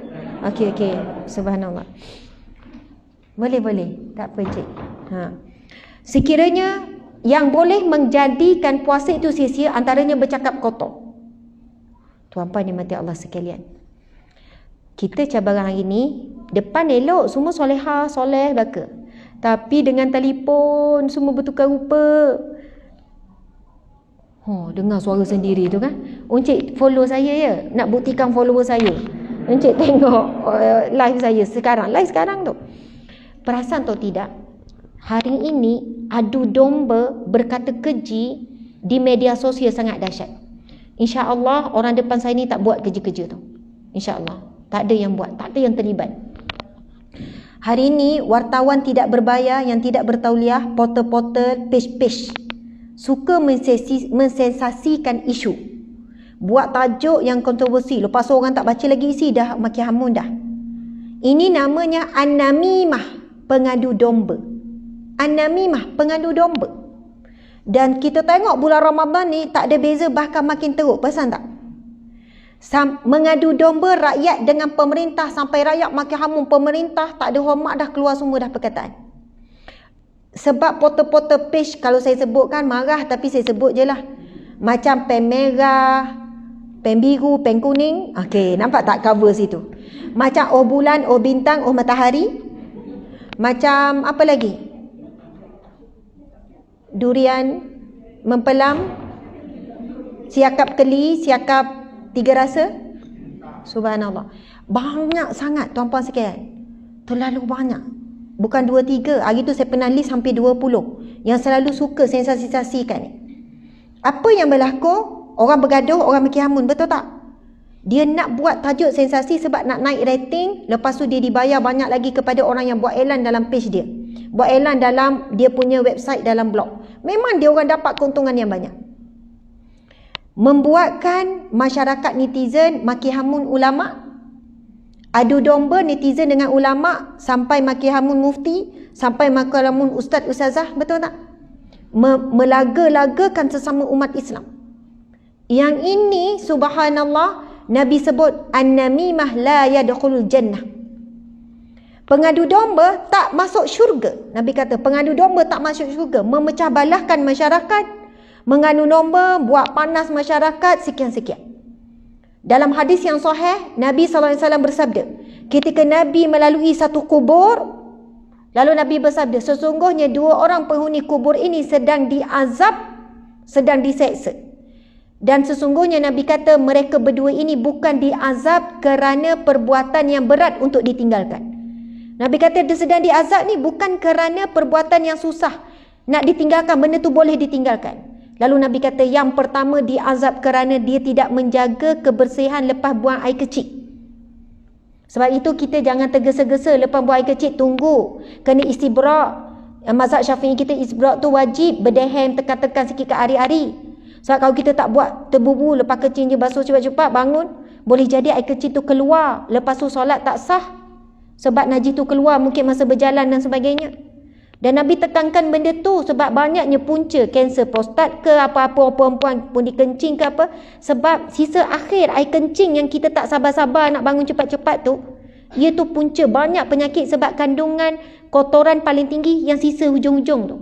Okey. Subhanallah. Boleh. Tak apa cik. Sekiranya yang boleh menjadikan puasa itu sia-sia antaranya bercakap kotor. Tuan-puan yang mati Allah sekalian. Kita cabaran hari ni, depan elok, semua solehah, soleh, belaka. Tapi dengan telefon, semua bertukar rupa. Dengar suara sendiri tu kan. Encik follow saya ya, nak buktikan follower saya. Encik tengok live saya sekarang. Live sekarang tu. Perasan atau tidak? Hari ini adu domba berkata keji di media sosial sangat dahsyat. InsyaAllah orang depan saya ni tak buat kerja-kerja tu. InsyaAllah. Tak ada yang buat, tak ada yang terlibat. Hari ini wartawan tidak berbayar yang tidak bertauliah, portal-portal, page-page suka mensensasikan isu. Buat tajuk yang kontroversi. Lepas orang tak baca lagi isi dah makin hamun dah. Ini namanya an-namimah, pengadu domba. An-namimah, pengadu domba. Dan kita tengok bulan Ramadan ni tak ada beza, bahkan makin teruk. Perasan tak? Mengadu domba rakyat dengan pemerintah sampai rakyat makin hamun. Pemerintah tak ada hormat dah, keluar semua dah perkataan. Sebab portal-portal page kalau saya sebutkan marah, tapi saya sebut je lah. Macam pen merah, pen biru, pen kuning. Okey, nampak tak cover situ? Macam oh bulan, oh bintang, oh matahari. Macam apa lagi? Durian mempelam, siakap keli, siakap tiga rasa. Subhanallah. Banyak sangat tuan-puan sekalian. Terlalu banyak. Bukan 2-3. Hari tu saya pernah list hampir 20 yang selalu suka sensasi-sensasikan ni. Apa yang berlaku? Orang bergaduh, orang makin hamun. Betul tak? Dia nak buat tajuk sensasi sebab nak naik rating. Lepas tu dia dibayar banyak lagi kepada orang yang buat iklan dalam page dia. Buat iklan dalam dia punya website, dalam blog. Memang dia orang dapat keuntungan yang banyak. Membuatkan masyarakat netizen makin hamun ulama'. Adu domba netizen dengan ulama' sampai makin hamun mufti, sampai makin hamun ustaz ustazah. Betul tak? Melaga-lagakan sesama umat Islam. Yang ini subhanallah Nabi sebut an-namimah la yadkhulul jannah. Pengadu domba tak masuk syurga. Nabi kata pengadu domba tak masuk syurga, memecah belahkan masyarakat, mengadu domba, buat panas masyarakat, sekian-sekian. Dalam hadis yang sahih, Nabi SAW bersabda, ketika Nabi melalui satu kubur, lalu Nabi bersabda, sesungguhnya 2 orang penghuni kubur ini sedang diazab, sedang diseksa. Dan sesungguhnya Nabi kata mereka berdua ini bukan diazab kerana perbuatan yang berat untuk ditinggalkan. Nabi kata dia sedang diazab ni bukan kerana perbuatan yang susah. Nak ditinggalkan, benda tu boleh ditinggalkan. Lalu Nabi kata yang pertama diazab kerana dia tidak menjaga kebersihan lepas buang air kecil. Sebab itu kita jangan tergesa-gesa lepas buang air kecil, tunggu. Kena istibrak. Mazhab Syafi'i kita istibrak tu wajib, berdehem tekan-tekan sikit ke hari-hari. Sebab kalau kita tak buat terbubu, lepas kecil je basuh cepat-cepat bangun, boleh jadi air kecil tu keluar, lepas tu solat tak sah. Sebab najis tu keluar, mungkin masa berjalan dan sebagainya. Dan Nabi tekankan benda tu sebab banyaknya punca kanser prostat ke apa-apa perempuan pun dikencing ke apa. Sebab sisa akhir air kencing yang kita tak sabar-sabar nak bangun cepat-cepat tu, ia tu punca banyak penyakit sebab kandungan kotoran paling tinggi yang sisa hujung-hujung tu.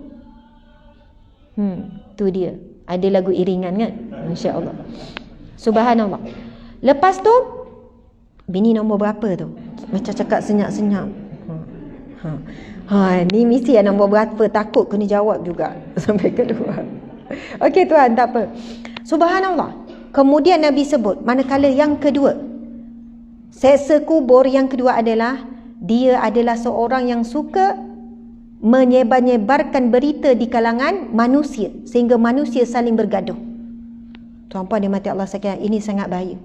Tu dia. Ada lagu iringan kan? Masya-Allah. Subhanallah. Lepas tu bini nombor berapa tu? Macam cakap senyap-senyap. Ni mesti yang nombor berapa, takut kena jawab juga sampai kedua. Okey tuan, tak apa. Subhanallah. Kemudian Nabi sebut manakala yang kedua, seksa kubur yang kedua adalah dia adalah seorang yang suka menyebar-nyebarkan berita di kalangan manusia sehingga manusia saling bergaduh. Tuan-puan dimati Allah sekalian, ini sangat bahaya.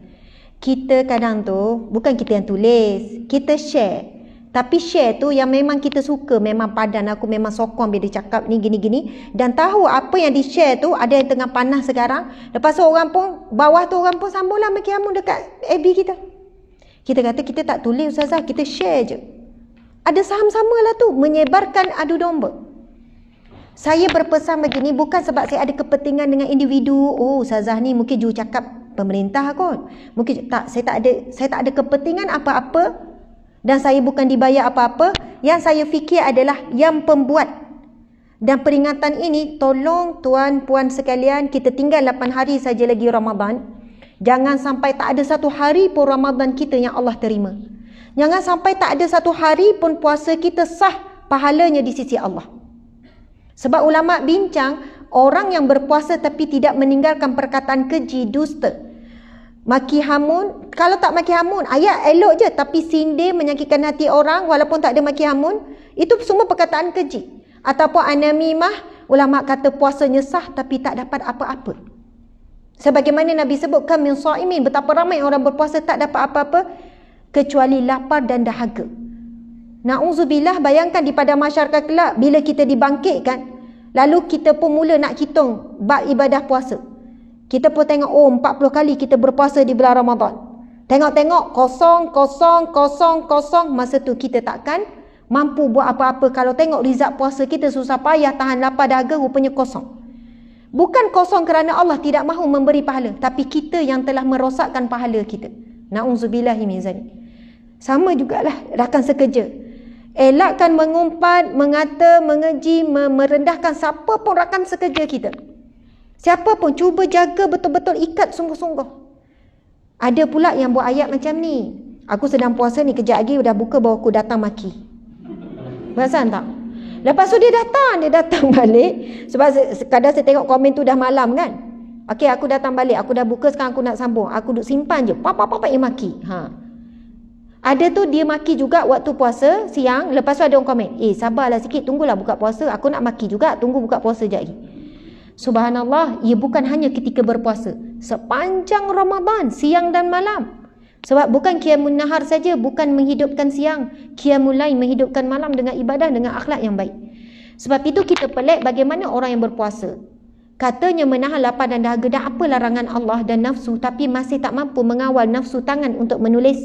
Kita kadang tu bukan kita yang tulis, kita share. Tapi share tu yang memang kita suka, memang padan aku memang sokong bila dia cakap ni gini-gini, dan tahu apa yang di share tu ada yang tengah panas sekarang. Lepas tu orang pun bawah tu orang pun sambunglah maki hamun dekat FB kita. Kita kata kita tak tulis ustazah, kita share je. Ada sama-sama lah tu, menyebarkan adu domba. Saya berpesan begini bukan sebab saya ada kepentingan dengan individu. Oh, ustazah ni mungkin juru cakap pemerintah kot. Mungkin tak, saya tak ada kepentingan apa-apa dan saya bukan dibayar apa-apa. Yang saya fikir adalah yang pembuat. Dan peringatan ini, tolong tuan-puan sekalian, kita tinggal 8 hari saja lagi Ramadan. Jangan sampai tak ada satu hari pun Ramadan kita yang Allah terima. Jangan sampai tak ada satu hari pun puasa kita sah pahalanya di sisi Allah. Sebab ulama bincang, orang yang berpuasa tapi tidak meninggalkan perkataan keji, dusta, maki hamun, kalau tak maki hamun, ayat elok je, tapi sindir, menyakitkan hati orang walaupun tak ada maki hamun, itu semua perkataan keji. Ataupun anamimah, ulama kata puasanya sah tapi tak dapat apa-apa. Sebagaimana Nabi sebutkan min shaimin, betapa ramai orang berpuasa tak dapat apa-apa kecuali lapar dan dahaga. Na'udzubillah, bayangkan di pada masyarakat kelak bila kita dibangkitkan, lalu kita pun mula nak hitung bab ibadah puasa. Kita pun tengok, 40 kali kita berpuasa di bulan Ramadan. Tengok-tengok kosong, masa tu kita takkan mampu buat apa-apa. Kalau tengok rizak puasa kita susah payah tahan lapar dahaga, rupanya kosong. Bukan kosong kerana Allah tidak mahu memberi pahala, tapi kita yang telah merosakkan pahala kita. Na'udzubillahi min zalik. Sama jugalah rakan sekerja. Elakkan mengumpat, mengata, mengeji, merendahkan siapa pun rakan sekerja kita. Siapa pun cuba jaga betul-betul, ikat sungguh-sungguh. Ada pula yang buat ayat macam ni. Aku sedang puasa ni, kejap lagi dah buka baru aku datang maki. Perasan tak? Lepas tu dia datang balik. Sebab kadang saya tengok komen tu dah malam kan. Okey, aku datang balik, aku dah buka, sekarang aku nak sambung. Aku duk simpan je. Papa maki. Ada tu dia maki juga waktu puasa siang. Lepas tu ada orang komen, sabarlah sikit, tunggulah buka puasa. Aku nak maki juga, tunggu buka puasa je lagi. Subhanallah, ia bukan hanya ketika berpuasa, sepanjang Ramadan, siang dan malam. Sebab bukan Qiyamun Nahar saja, bukan menghidupkan siang, Qiyamul Lail, menghidupkan malam dengan ibadah, dengan akhlak yang baik. Sebab itu kita pelik bagaimana orang yang berpuasa, katanya menahan lapar dan dahaga dan apa larangan Allah dan nafsu, tapi masih tak mampu mengawal nafsu tangan untuk menulis,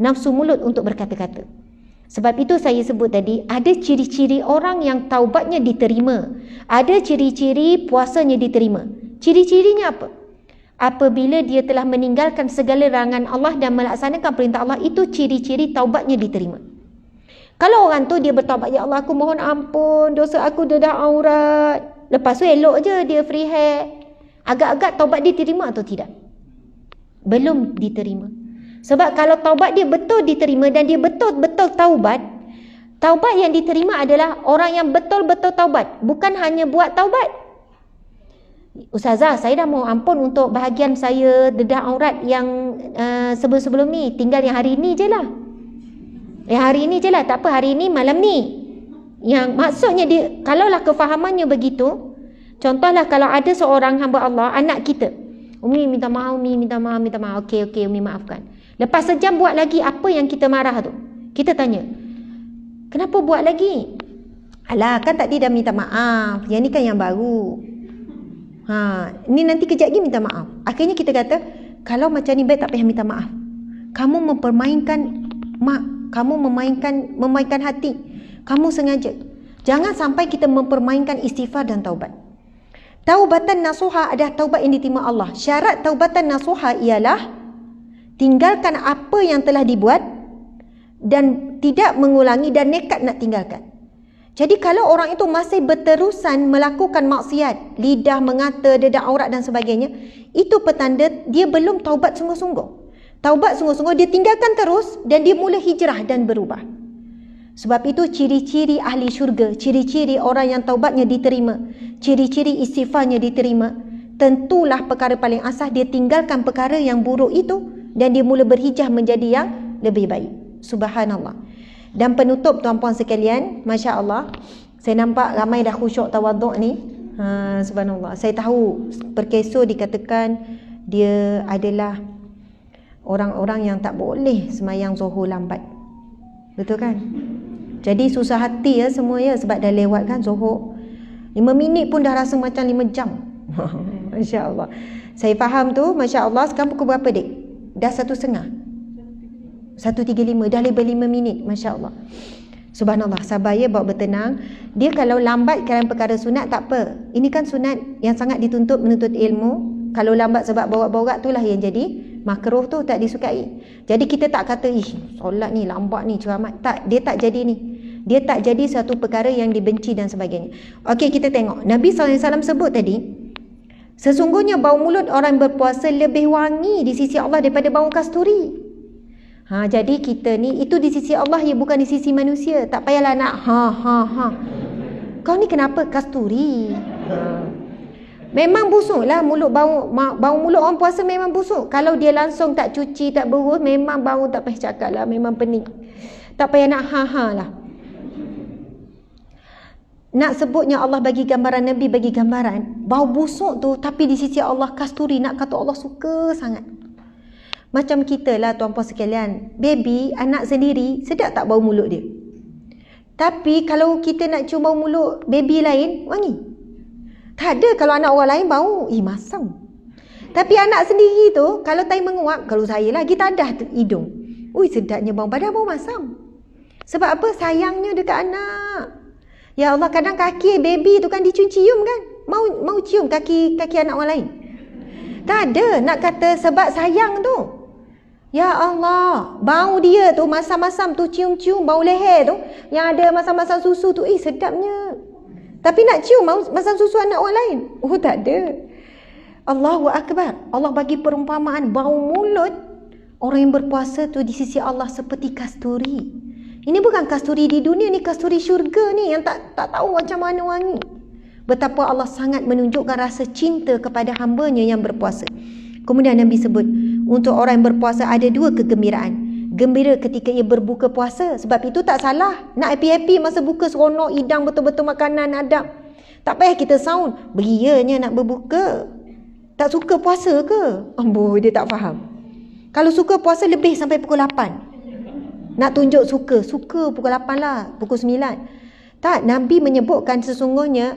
nafsu mulut untuk berkata-kata. Sebab itu saya sebut tadi, ada ciri-ciri orang yang taubatnya diterima. Ada ciri-ciri puasanya diterima. Ciri-cirinya apa? Apabila dia telah meninggalkan segala larangan Allah dan melaksanakan perintah Allah, itu ciri-ciri taubatnya diterima. Kalau orang tu dia bertaubat, ya Allah aku mohon ampun, dosa aku dedah aurat. Lepas tu elok je dia free hair. Agak-agak taubat dia diterima atau tidak? Belum diterima. Sebab kalau taubat dia betul diterima dan dia betul-betul taubat, taubat yang diterima adalah orang yang betul-betul taubat, bukan hanya buat taubat. Ustazah, saya dah mohon ampun untuk bahagian saya dedah aurat yang sebelum-sebelum ni, tinggal yang hari ni je lah. Hari ni je lah, tak apa, hari ni malam ni. Yang maksudnya dia, kalaulah kefahamannya begitu, contohlah kalau ada seorang hamba Allah, anak kita, Umi minta maaf, Umi minta maaf, minta maaf. Okey, Umi maafkan. Lepas sejam buat lagi apa yang kita marah tu. Kita tanya, kenapa buat lagi? Alah, kan tadi dah minta maaf. Yang ni kan yang baru. Ni nanti kejap lagi minta maaf. Akhirnya kita kata, kalau macam ni baik tak payah minta maaf. Kamu mempermainkan kamu memainkan hati. Kamu sengaja. Jangan sampai kita mempermainkan istighfar dan taubat. Taubatan nasuha adalah taubat yang diterima Allah. Syarat taubatan nasuha ialah tinggalkan apa yang telah dibuat dan tidak mengulangi dan nekat nak tinggalkan. Jadi kalau orang itu masih berterusan melakukan maksiat, lidah mengata, dedak aurat dan sebagainya, itu petanda dia belum taubat sungguh-sungguh. Taubat sungguh-sungguh, dia tinggalkan terus dan dia mula hijrah dan berubah. Sebab itu ciri-ciri ahli syurga, ciri-ciri orang yang taubatnya diterima, ciri-ciri istighfarnya diterima, tentulah perkara paling asas dia tinggalkan perkara yang buruk itu dan dia mula berhijrah menjadi yang lebih baik. Subhanallah. Dan penutup tuan-puan sekalian, Masya Allah, saya nampak ramai dah khusyuk tawaduk ni. Subhanallah. Saya tahu perkeso dikatakan dia adalah orang-orang yang tak boleh semayang zuhur lambat. Betul kan? Jadi susah hati ya semua ya, sebab dah lewat kan zuhur. 5 minit pun dah rasa macam 5 jam. Masya Allah. Saya faham tu, Masya Allah. Sekarang pukul berapa dek? Dah 1.30. 1.35, dah lebih 5 minit. Masya Allah. Subhanallah, sabar ya, bawa bertenang. Dia kalau lambat kerana perkara sunat tak apa. Ini kan sunat yang sangat dituntut menuntut ilmu. Kalau lambat sebab borak-borak itulah yang jadi makruh tu, tak disukai. Jadi kita tak kata solat ni lambat ni ceramah. Tak, dia tak jadi ni. Dia tak jadi satu perkara yang dibenci dan sebagainya. Okey, kita tengok. Nabi SAW sebut tadi, sesungguhnya bau mulut orang berpuasa lebih wangi di sisi Allah daripada bau kasturi. Jadi kita ni, itu di sisi Allah ya, bukan di sisi manusia. Tak payahlah nak kau ni kenapa kasturi? Memang busuk lah mulut, bau mulut orang puasa memang busuk. Kalau dia langsung tak cuci, tak berus, memang bau tak payah cakap lah, memang pening. Tak payah nak lah. Nak sebutnya Allah bagi gambaran, Nabi bagi gambaran, bau busuk tu, tapi di sisi Allah kasturi, nak kata Allah suka sangat. Macam kita lah tuan-puan sekalian, baby, anak sendiri, sedap tak bau mulut dia? Tapi kalau kita nak cium bau mulut baby lain, wangi. Tak ada kalau anak orang lain bau, masam. Tapi anak sendiri tu, kalau tai menguap, kalau saya lagi tadah hidung, sedapnya bau, padahal bau masam. Sebab apa? Sayangnya dekat anak. Ya Allah, kadang kaki baby tu kan dicium-cium kan, mau cium kaki anak orang lain. Tak ada nak kata sebab sayang tu. Ya Allah, bau dia tu masam-masam tu, cium-cium bau leher tu, yang ada masam-masam susu tu, sedapnya. Tapi nak cium masam susu anak orang lain, tak ada. Allahu Akbar. Allah bagi perumpamaan bau mulut orang yang berpuasa tu di sisi Allah seperti kasturi. Ini bukan kasturi di dunia, ni kasturi syurga ni yang tak tahu macam mana wangi. Betapa Allah sangat menunjukkan rasa cinta kepada hambanya yang berpuasa. Kemudian Nabi sebut, untuk orang yang berpuasa ada 2 kegembiraan. Gembira ketika ia berbuka puasa. Sebab itu tak salah. Nak happy-happy masa buka, seronok, hidang betul-betul makanan, adab. Tak payah kita sound, berianya nak berbuka. Tak suka puasa ke? Dia tak faham. Kalau suka puasa lebih sampai pukul 8. Nak tunjuk suka pukul 8 lah, pukul 9. Tak, Nabi menyebutkan sesungguhnya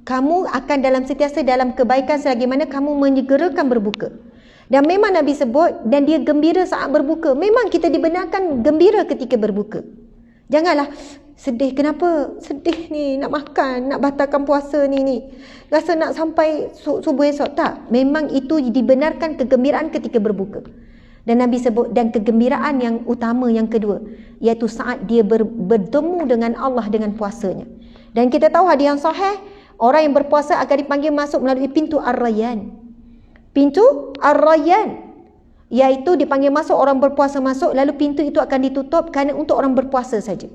kamu akan sentiasa dalam kebaikan selagi mana kamu menyegerakan berbuka. Dan memang Nabi sebut, dan dia gembira saat berbuka. Memang kita dibenarkan gembira ketika berbuka. Janganlah sedih, kenapa sedih ni, nak makan, nak batalkan puasa ni. Rasa nak sampai subuh esok. Tak, memang itu dibenarkan kegembiraan ketika berbuka. Dan Nabi sebut, dan kegembiraan yang utama yang kedua, iaitu saat dia bertemu dengan Allah dengan puasanya. Dan kita tahu hadis yang sahih, orang yang berpuasa akan dipanggil masuk melalui pintu Ar-Rayyan. Pintu Ar-Rayyan, iaitu dipanggil masuk, orang berpuasa masuk, lalu pintu itu akan ditutup kerana untuk orang berpuasa saja.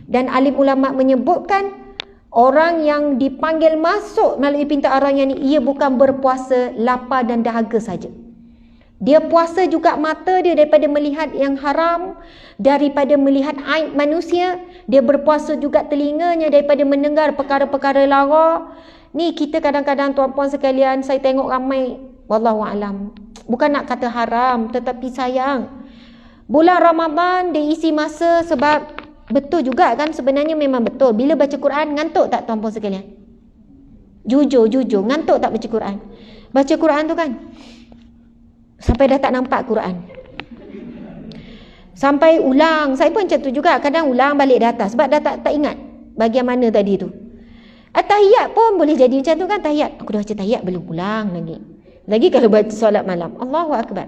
Dan alim ulama menyebutkan orang yang dipanggil masuk melalui pintu Ar-Rayyan ini, ia bukan berpuasa lapar dan dahaga saja. Dia puasa juga mata dia daripada melihat yang haram, daripada melihat aib manusia. Dia berpuasa juga telinganya daripada mendengar perkara-perkara lara. Ni kita kadang-kadang tuan-puan sekalian, saya tengok ramai, wallahualam, bukan nak kata haram, tetapi sayang. Bulan Ramadan dia isi masa, sebab betul juga kan, sebenarnya memang betul. Bila baca Quran, ngantuk tak tuan-puan sekalian? Jujur, ngantuk tak baca Quran? Baca Quran tu kan, sampai dah tak nampak Quran. Sampai ulang, saya pun macam tu juga, kadang ulang balik dah atas, sebab dah tak ingat bahagian mana tadi tu. Tahiyat pun boleh jadi macam tu kan, tahiyat. Aku dah baca tahiyat, belum ulang lagi. Lagi kalau baca solat malam. Allahu Akbar.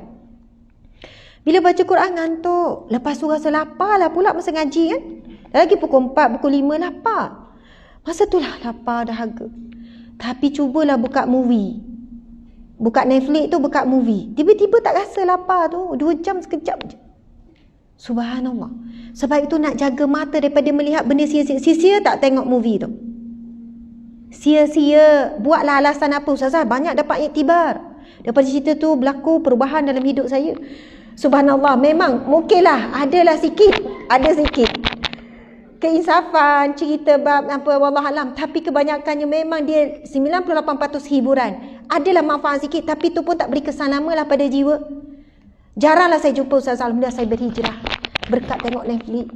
Bila baca Quran ngantuk. Lepas tu rasa lapar lah pula masa ngaji kan. Lagi pukul 4, pukul 5 lapar. Masa tu lah lapar dahaga. Tapi cubalah buka movie. Buka Netflix tu, buka movie. Tiba-tiba tak rasa lapar tu. 2 jam sekejap je. Subhanallah. Sebab itu nak jaga mata daripada melihat benda sia-sia. Sia-sia tak tengok movie tu. Sia-sia. Buatlah alasan apa Ustazah, banyak dapat iktibar. Daripada cerita tu berlaku perubahan dalam hidup saya. Subhanallah, memang mungkinlah adalah sikit, ada sikit keinsafan, cerita bab apa wallahualam, tapi kebanyakannya memang dia 98% hiburan. Adalah manfaat sikit, tapi tu pun tak beri kesan lamalah pada jiwa. Jaranglah saya jumpa Ustaz, alhamdulillah saya berhijrah berkat tengok Netflix,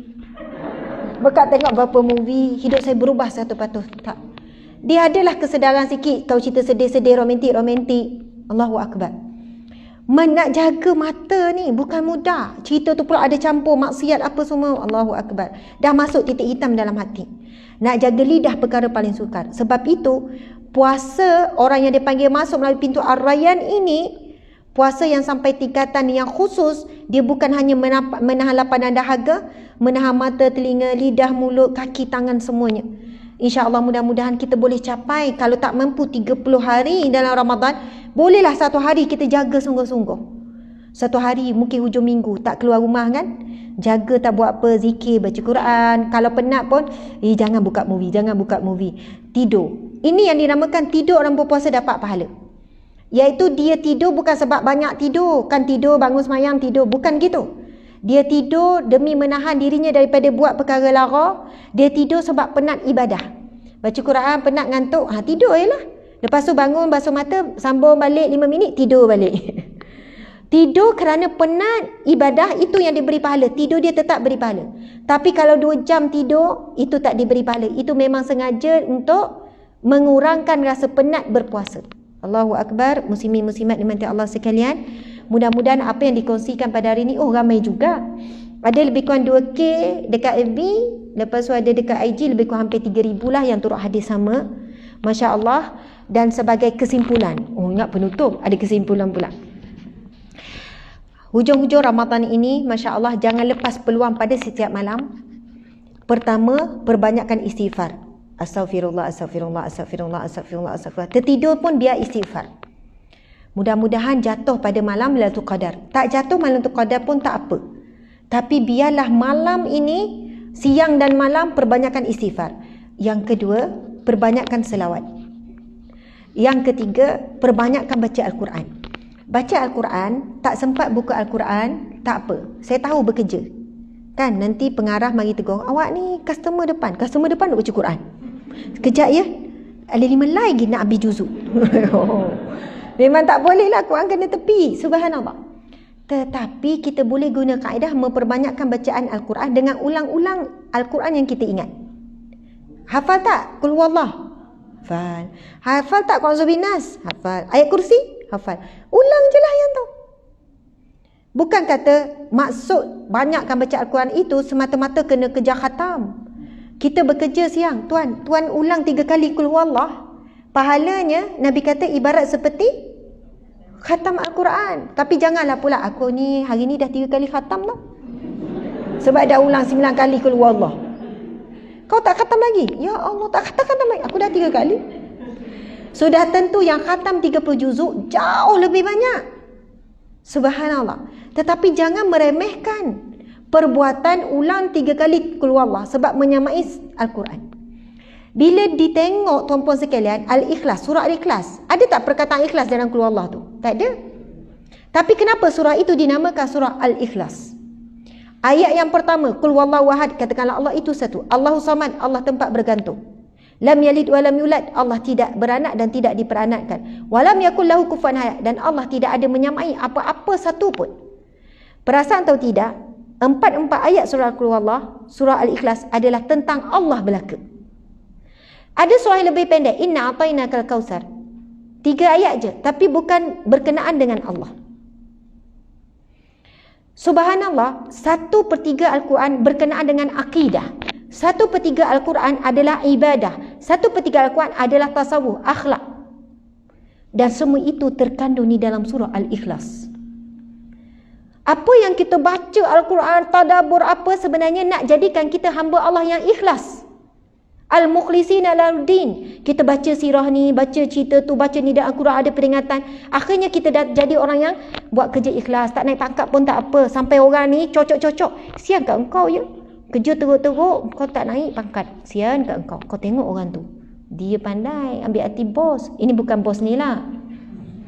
berkat tengok beberapa movie, hidup saya berubah 100%. Tak. Dia adalah kesedaran sikit. Tahu cerita sedih-sedih, romantik. Allahu Akbar. Nak jaga mata ni bukan mudah. Cerita tu pula ada campur maksiat apa semua. Allahu Akbar. Dah masuk titik hitam dalam hati. Nak jaga lidah perkara paling sukar. Sebab itu, puasa orang yang dipanggil masuk melalui pintu Ar-Rayyan ini, puasa yang sampai tingkatan yang khusus, dia bukan hanya menahan lapar dan dahaga, menahan mata, telinga, lidah, mulut, kaki, tangan semuanya. InsyaAllah mudah-mudahan kita boleh capai. Kalau tak mampu 30 hari dalam Ramadan, bolehlah 1 hari kita jaga sungguh-sungguh. 1 hari mungkin hujung minggu tak keluar rumah kan, jaga tak buat apa, zikir, baca Quran. Kalau penat pun jangan buka movie, tidur. Ini yang dinamakan tidur orang berpuasa dapat pahala. Iaitu dia tidur bukan sebab banyak tidur, kan tidur bangun semayang tidur, bukan gitu. Dia tidur demi menahan dirinya daripada buat perkara lara. Dia tidur sebab penat ibadah. Baca Quran, penat, ngantuk, tidur je lah. Lepas tu bangun, basuh mata, sambung balik 5 minit, tidur balik. Tidur kerana penat ibadah, itu yang diberi pahala. Tidur dia tetap beri pahala. Tapi kalau 2 jam tidur, itu tak diberi pahala. Itu memang sengaja untuk mengurangkan rasa penat berpuasa. Allahu Akbar. Muslimin muslimat dimana Allah sekalian, mudah-mudahan apa yang dikongsikan pada hari ini, ramai juga. Ada lebih kurang 2K dekat FB, lepas tu ada dekat IG lebih kurang hampir 3,000 lah yang turut hadis sama. Masya Allah. Dan sebagai kesimpulan, ingat penutup, ada kesimpulan pula. Hujung-hujung Ramadan ini, Masya Allah, jangan lepas peluang pada setiap malam. Pertama, perbanyakkan istighfar. Astaghfirullah. Tertidur pun biar istighfar. Mudah-mudahan jatuh pada malam Lailatul Qadar. Tak jatuh malam Lailatul Qadar pun tak apa. Tapi biarlah malam ini, siang dan malam, perbanyakkan istighfar. Yang kedua, perbanyakkan selawat. Yang ketiga, perbanyakkan baca Al-Quran. Baca Al-Quran, tak sempat buka Al-Quran, tak apa. Saya tahu bekerja. Kan nanti pengarah mari tegur, awak ni customer depan nak baca Quran. Sekejap ya, ada 5 lagi nak habis juzuk. Memang tak boleh lah, Quran kena tepi. Subhanallah. Tetapi kita boleh guna kaedah memperbanyakkan bacaan Al-Quran dengan ulang-ulang Al-Quran yang kita ingat. Hafal tak? Qul huwallah. Hafal. Hafal tak Qul a'udzu binnas? Hafal. Ayat kursi? Hafal. Ulang je lah yang tu. Bukan kata maksud banyakkan baca Al-Quran itu semata-mata kena kejar khatam. Kita bekerja siang, tuan ulang 3 kali Qul huwallah. Pahalanya Nabi kata ibarat seperti khatam Al-Quran. Tapi janganlah pula aku ni hari ni dah 3 kali khatam tau. Sebab dah ulang 9 kali Qul huwallah. Kau tak khatam lagi? Ya Allah, tak khatam lagi. Aku dah 3 kali. Sudah tentu yang khatam 30 juzuk jauh lebih banyak. Subhanallah. Tetapi jangan meremehkan perbuatan ulang 3 kali Qul huwallah sebab menyamai Al-Quran. Bila ditengok tuan-puan sekalian, Al-Ikhlas, surah Al-Ikhlas, ada tak perkataan ikhlas dalam Qul huwallah tu? Tak ada. Tapi kenapa surah itu dinamakan surah Al-Ikhlas? Ayat yang pertama, qul huwallahu ahad, katakanlah Allah itu satu. Allahus samad, Allah tempat bergantung. Lam yalid wa lam yulad, Allah tidak beranak dan tidak diperanakkan. Wa lam yakul lahu kufuwan ahad, dan Allah tidak ada menyamai apa-apa satu pun. Perasan atau tidak, empat ayat surah Qul huwallah, surah Al-Ikhlas adalah tentang Allah belaka. Ada surah yang lebih pendek, inna atainakal kautsar. 3 ayat je, tapi bukan berkenaan dengan Allah. Subhanallah, 1/3 Al-Quran berkenaan dengan akidah. 1/3 Al-Quran adalah ibadah. 1/3 Al-Quran adalah tasawuf, akhlak. Dan semua itu terkandung di dalam surah Al-Ikhlas. Apa yang kita baca Al-Quran, tadabbur apa, sebenarnya nak jadikan kita hamba Allah yang ikhlas. Al-mukhlisina laluddin. Kita baca sirah ni, baca cerita tu, baca ni dalam Al-Quran ada peringatan. Akhirnya kita dah jadi orang yang buat kerja ikhlas. Tak naik pangkat pun tak apa. Sampai orang ni cocok-cocok. Sian kat engkau je. Kerja teruk-teruk, kau tak naik pangkat. Sian kat engkau. Kau tengok orang tu. Dia pandai ambil hati bos. Ini bukan bos ni lah.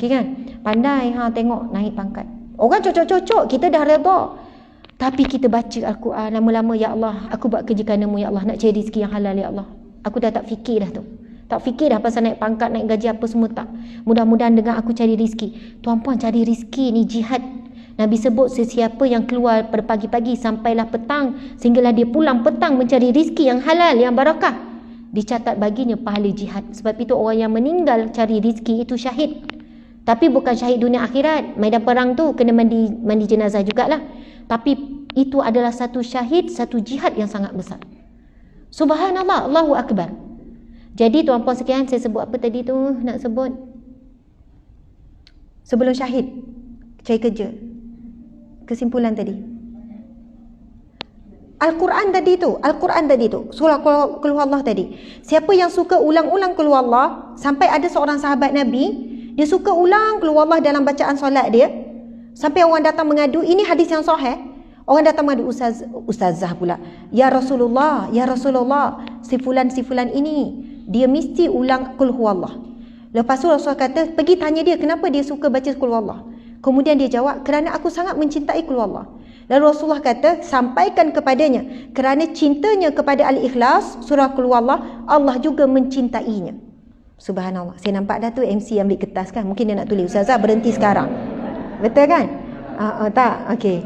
Okay kan? Pandai tengok naik pangkat. Orang cocok-cocok. Kita dah redha. Tapi kita baca Al-Quran lama-lama, ya Allah, aku buat kerja kerana-Mu ya Allah, nak cari rezeki yang halal ya Allah. Aku dah tak fikir dah tu. Tak fikir dah pasal naik pangkat, naik gaji apa semua tak. Mudah-mudahan dengan aku cari rezeki. Tuan-puan, cari rezeki ni jihad. Nabi sebut sesiapa yang keluar pada pagi-pagi sampailah petang, sehinggalah dia pulang petang mencari rezeki yang halal, yang barakah, dicatat baginya pahala jihad. Sebab itu orang yang meninggal cari rezeki itu syahid. Tapi bukan syahid dunia akhirat. Medan perang tu kena mandi jenazah jugalah. Tapi itu adalah satu syahid, satu jihad yang sangat besar. Subhanallah, Allahu Akbar. Jadi tuan-puan sekalian, saya sebut apa tadi tu nak sebut? Sebelum syahid, cari kerja. Kesimpulan tadi. Al-Quran tadi tu, surah Qul huwallah tadi. Siapa yang suka ulang-ulang Qul huwallah, sampai ada seorang sahabat Nabi, dia suka ulang Qul huwallah dalam bacaan solat dia. Sampai orang datang mengadu, ini hadis yang sahih. Orang datang mengadu, ustazah pula. Ya Rasulullah, si fulan ini, dia mesti ulang Qul huwallah. Lepas tu Rasulullah kata, pergi tanya dia kenapa dia suka baca Qul huwallah. Kemudian dia jawab, kerana aku sangat mencintai Qul huwallah. Lalu Rasulullah kata, sampaikan kepadanya, kerana cintanya kepada Al-Ikhlas, surah Qul huwallah, Allah juga mencintainya. Subhanallah. Saya nampak dah tu MC ambil kertas kan. Mungkin dia nak tulis, ustazah berhenti sekarang. Betul kan? Tak? Okey.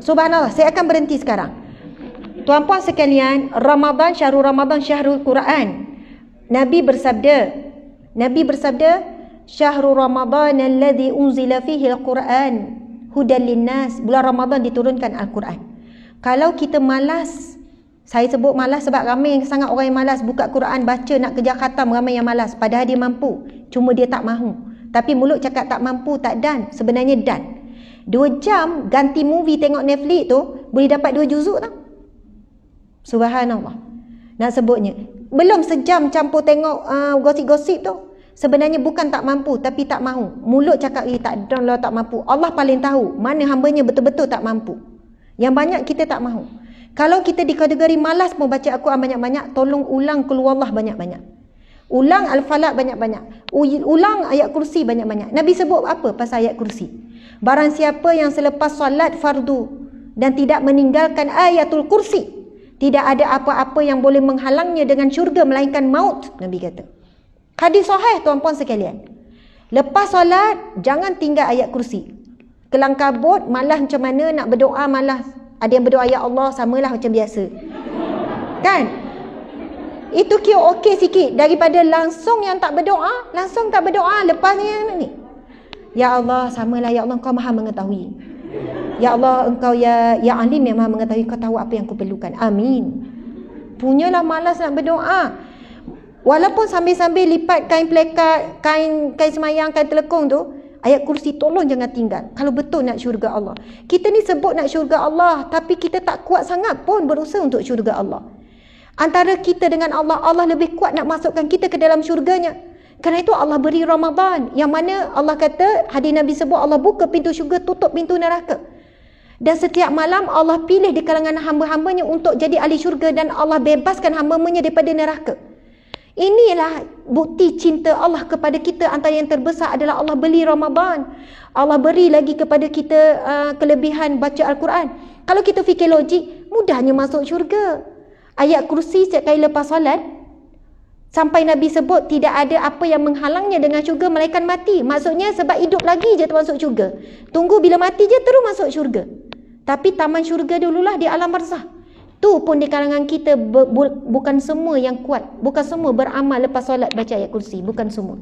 Subhanallah, saya akan berhenti sekarang. Tuan-puan sekalian, Ramadan, syahrul Quran. Nabi bersabda, syahrul Ramadan alladhi unzila fihi al-Quran hudan linnas. Bulan Ramadan diturunkan Al-Quran. Kalau kita malas, saya sebut malas sebab ramai sangat orang yang malas buka Quran, baca nak kejar khatam, ramai yang malas. Padahal dia mampu, cuma dia tak mahu. Tapi mulut cakap tak mampu, tak dan. Sebenarnya dan. 2 jam ganti movie tengok Netflix tu, boleh dapat 2 juzuk tau. Subhanallah. Nak sebutnya. Belum sejam campur tengok gosip-gosip tu. Sebenarnya bukan tak mampu, tapi tak mahu. Mulut cakap, tak dan lah tak mampu. Allah paling tahu mana hambanya betul-betul tak mampu. Yang banyak kita tak mahu. Kalau kita di kategori malas membaca Al-Quran banyak-banyak, tolong ulang Qul huwallah banyak-banyak. Ulang Al-Falaq banyak-banyak. Ulang ayat kursi banyak-banyak. Nabi sebut apa pasal ayat kursi? Barang siapa yang selepas solat fardu dan tidak meninggalkan ayatul kursi, tidak ada apa-apa yang boleh menghalangnya dengan syurga melainkan maut, Nabi kata. Hadis sahih tuan-puan sekalian. Lepas solat, jangan tinggal ayat kursi. Kelang kabut, malah macam mana nak berdoa, malah ada yang berdoa ya Allah, samalah macam biasa. Kan? Itu kira okey sikit daripada langsung yang tak berdoa, lepas ni. Ya Allah, samalah ya Allah, Engkau Maha mengetahui. Ya Allah, Engkau ya alim yang Maha mengetahui, Kau tahu apa yang aku perlukan. Amin. Punyalah malas nak berdoa. Walaupun sambil-sambil lipat kain plekat, kain semayang, kain telekung tu, ayat kursi tolong jangan tinggal. Kalau betul nak syurga Allah. Kita ni sebut nak syurga Allah, tapi kita tak kuat sangat pun berusaha untuk syurga Allah. Antara kita dengan Allah, Allah lebih kuat nak masukkan kita ke dalam syurganya. Kerana itu Allah beri Ramadan, yang mana Allah kata, hadis Nabi sebut, Allah buka pintu syurga, tutup pintu neraka. Dan setiap malam Allah pilih di kalangan hamba-hambanya untuk jadi ahli syurga, dan Allah bebaskan hamba-hambanya daripada neraka. Inilah bukti cinta Allah kepada kita. Antara yang terbesar adalah Allah beli Ramadan. Allah beri lagi kepada kita kelebihan baca Al-Quran. Kalau kita fikir logik, mudahnya masuk syurga. Ayat kursi setiap kali lepas solat, sampai Nabi sebut tidak ada apa yang menghalangnya dengan syurga melainkan mati. Maksudnya sebab hidup lagi je termasuk syurga. Tunggu bila mati je terus masuk syurga. Tapi taman syurga dululah di alam barzah. Tu pun di kalangan kita bukan semua yang kuat. Bukan semua beramal lepas solat baca ayat kursi. Bukan semua.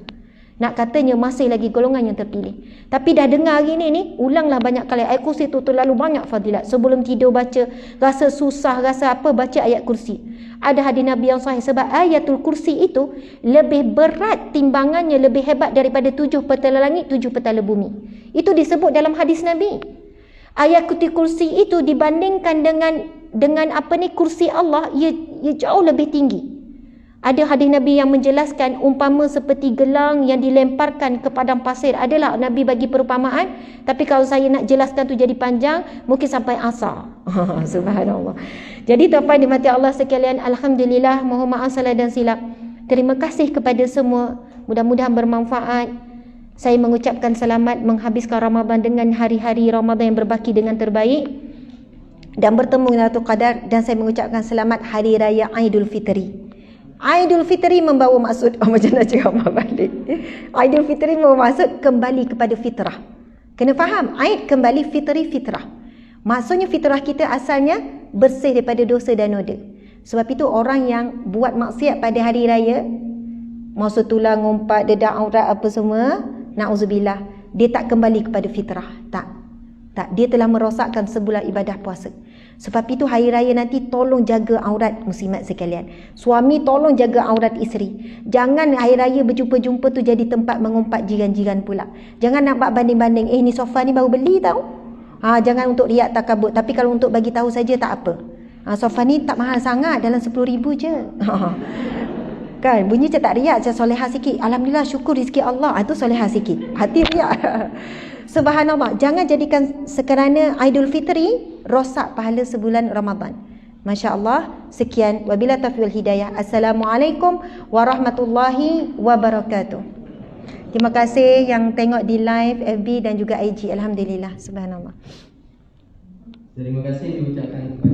Nak katanya masih lagi golongan yang terpilih. Tapi dah dengar hari ni, ulanglah banyak kali. Ayat kursi tu terlalu banyak fadilat. Sebelum tidur baca, rasa susah, rasa apa, baca ayat kursi. Ada hadis Nabi yang sahih. Sebab ayatul kursi itu lebih berat timbangannya, lebih hebat daripada 7 petala langit, 7 petala bumi. Itu disebut dalam hadis Nabi. Ayatul kursi itu dibandingkan dengan apa ni, kursi Allah, ia jauh lebih tinggi. Ada hadis Nabi yang menjelaskan umpama seperti gelang yang dilemparkan ke padang pasir. Adalah Nabi bagi perumpamaan, tapi kalau saya nak jelaskan tu jadi panjang, mungkin sampai asar. Subhanallah. Jadi tuan-tuan dimati Allah sekalian, alhamdulillah, mohon maaf salah dan silap. Terima kasih kepada semua. Mudah-mudahan bermanfaat. Saya mengucapkan selamat menghabiskan Ramadan dengan hari-hari Ramadan yang berbaki dengan terbaik dan bertemu Lailatul Qadar, dan saya mengucapkan selamat Hari Raya Aidul Fitri. Aidul Fitri membawa maksud, macam nak cakap balik. Aidul Fitri membawa maksud kembali kepada fitrah. Kena faham, Aid kembali, Fitri fitrah. Maksudnya fitrah kita asalnya bersih daripada dosa dan noda. Sebab itu orang yang buat maksiat pada hari raya, maksud tulang, ngumpat, dedak aurat apa semua, na'udzubillah, dia tak kembali kepada fitrah. Tak, dia telah merosakkan sebulan ibadah puasa. Sebab itu hari raya nanti tolong jaga aurat muslimat sekalian. Suami tolong jaga aurat isteri. Jangan hari raya berjumpa-jumpa tu jadi tempat mengumpat jiran-jiran pula. Jangan nak buat banding-banding, ni sofa ni baru beli tau. Jangan untuk riak takabut. Tapi kalau untuk bagi tahu saja tak apa. Sofa ni tak mahal sangat, dalam 10,000 je. Kan bunyi macam tak riak, macam solehah sikit. Alhamdulillah, syukur rezeki Allah. Itu solehah sikit. Hati riak. Subhanallah, jangan jadikan sekerana Aidul Fitri rosak pahala sebulan Ramadan. Masya Allah. Sekian, wabila taufiq wal hidayah. Assalamualaikum warahmatullahi wabarakatuh. Terima kasih yang tengok di live FB dan juga IG. Alhamdulillah. Subhanallah. Terima kasih diucapkan kepada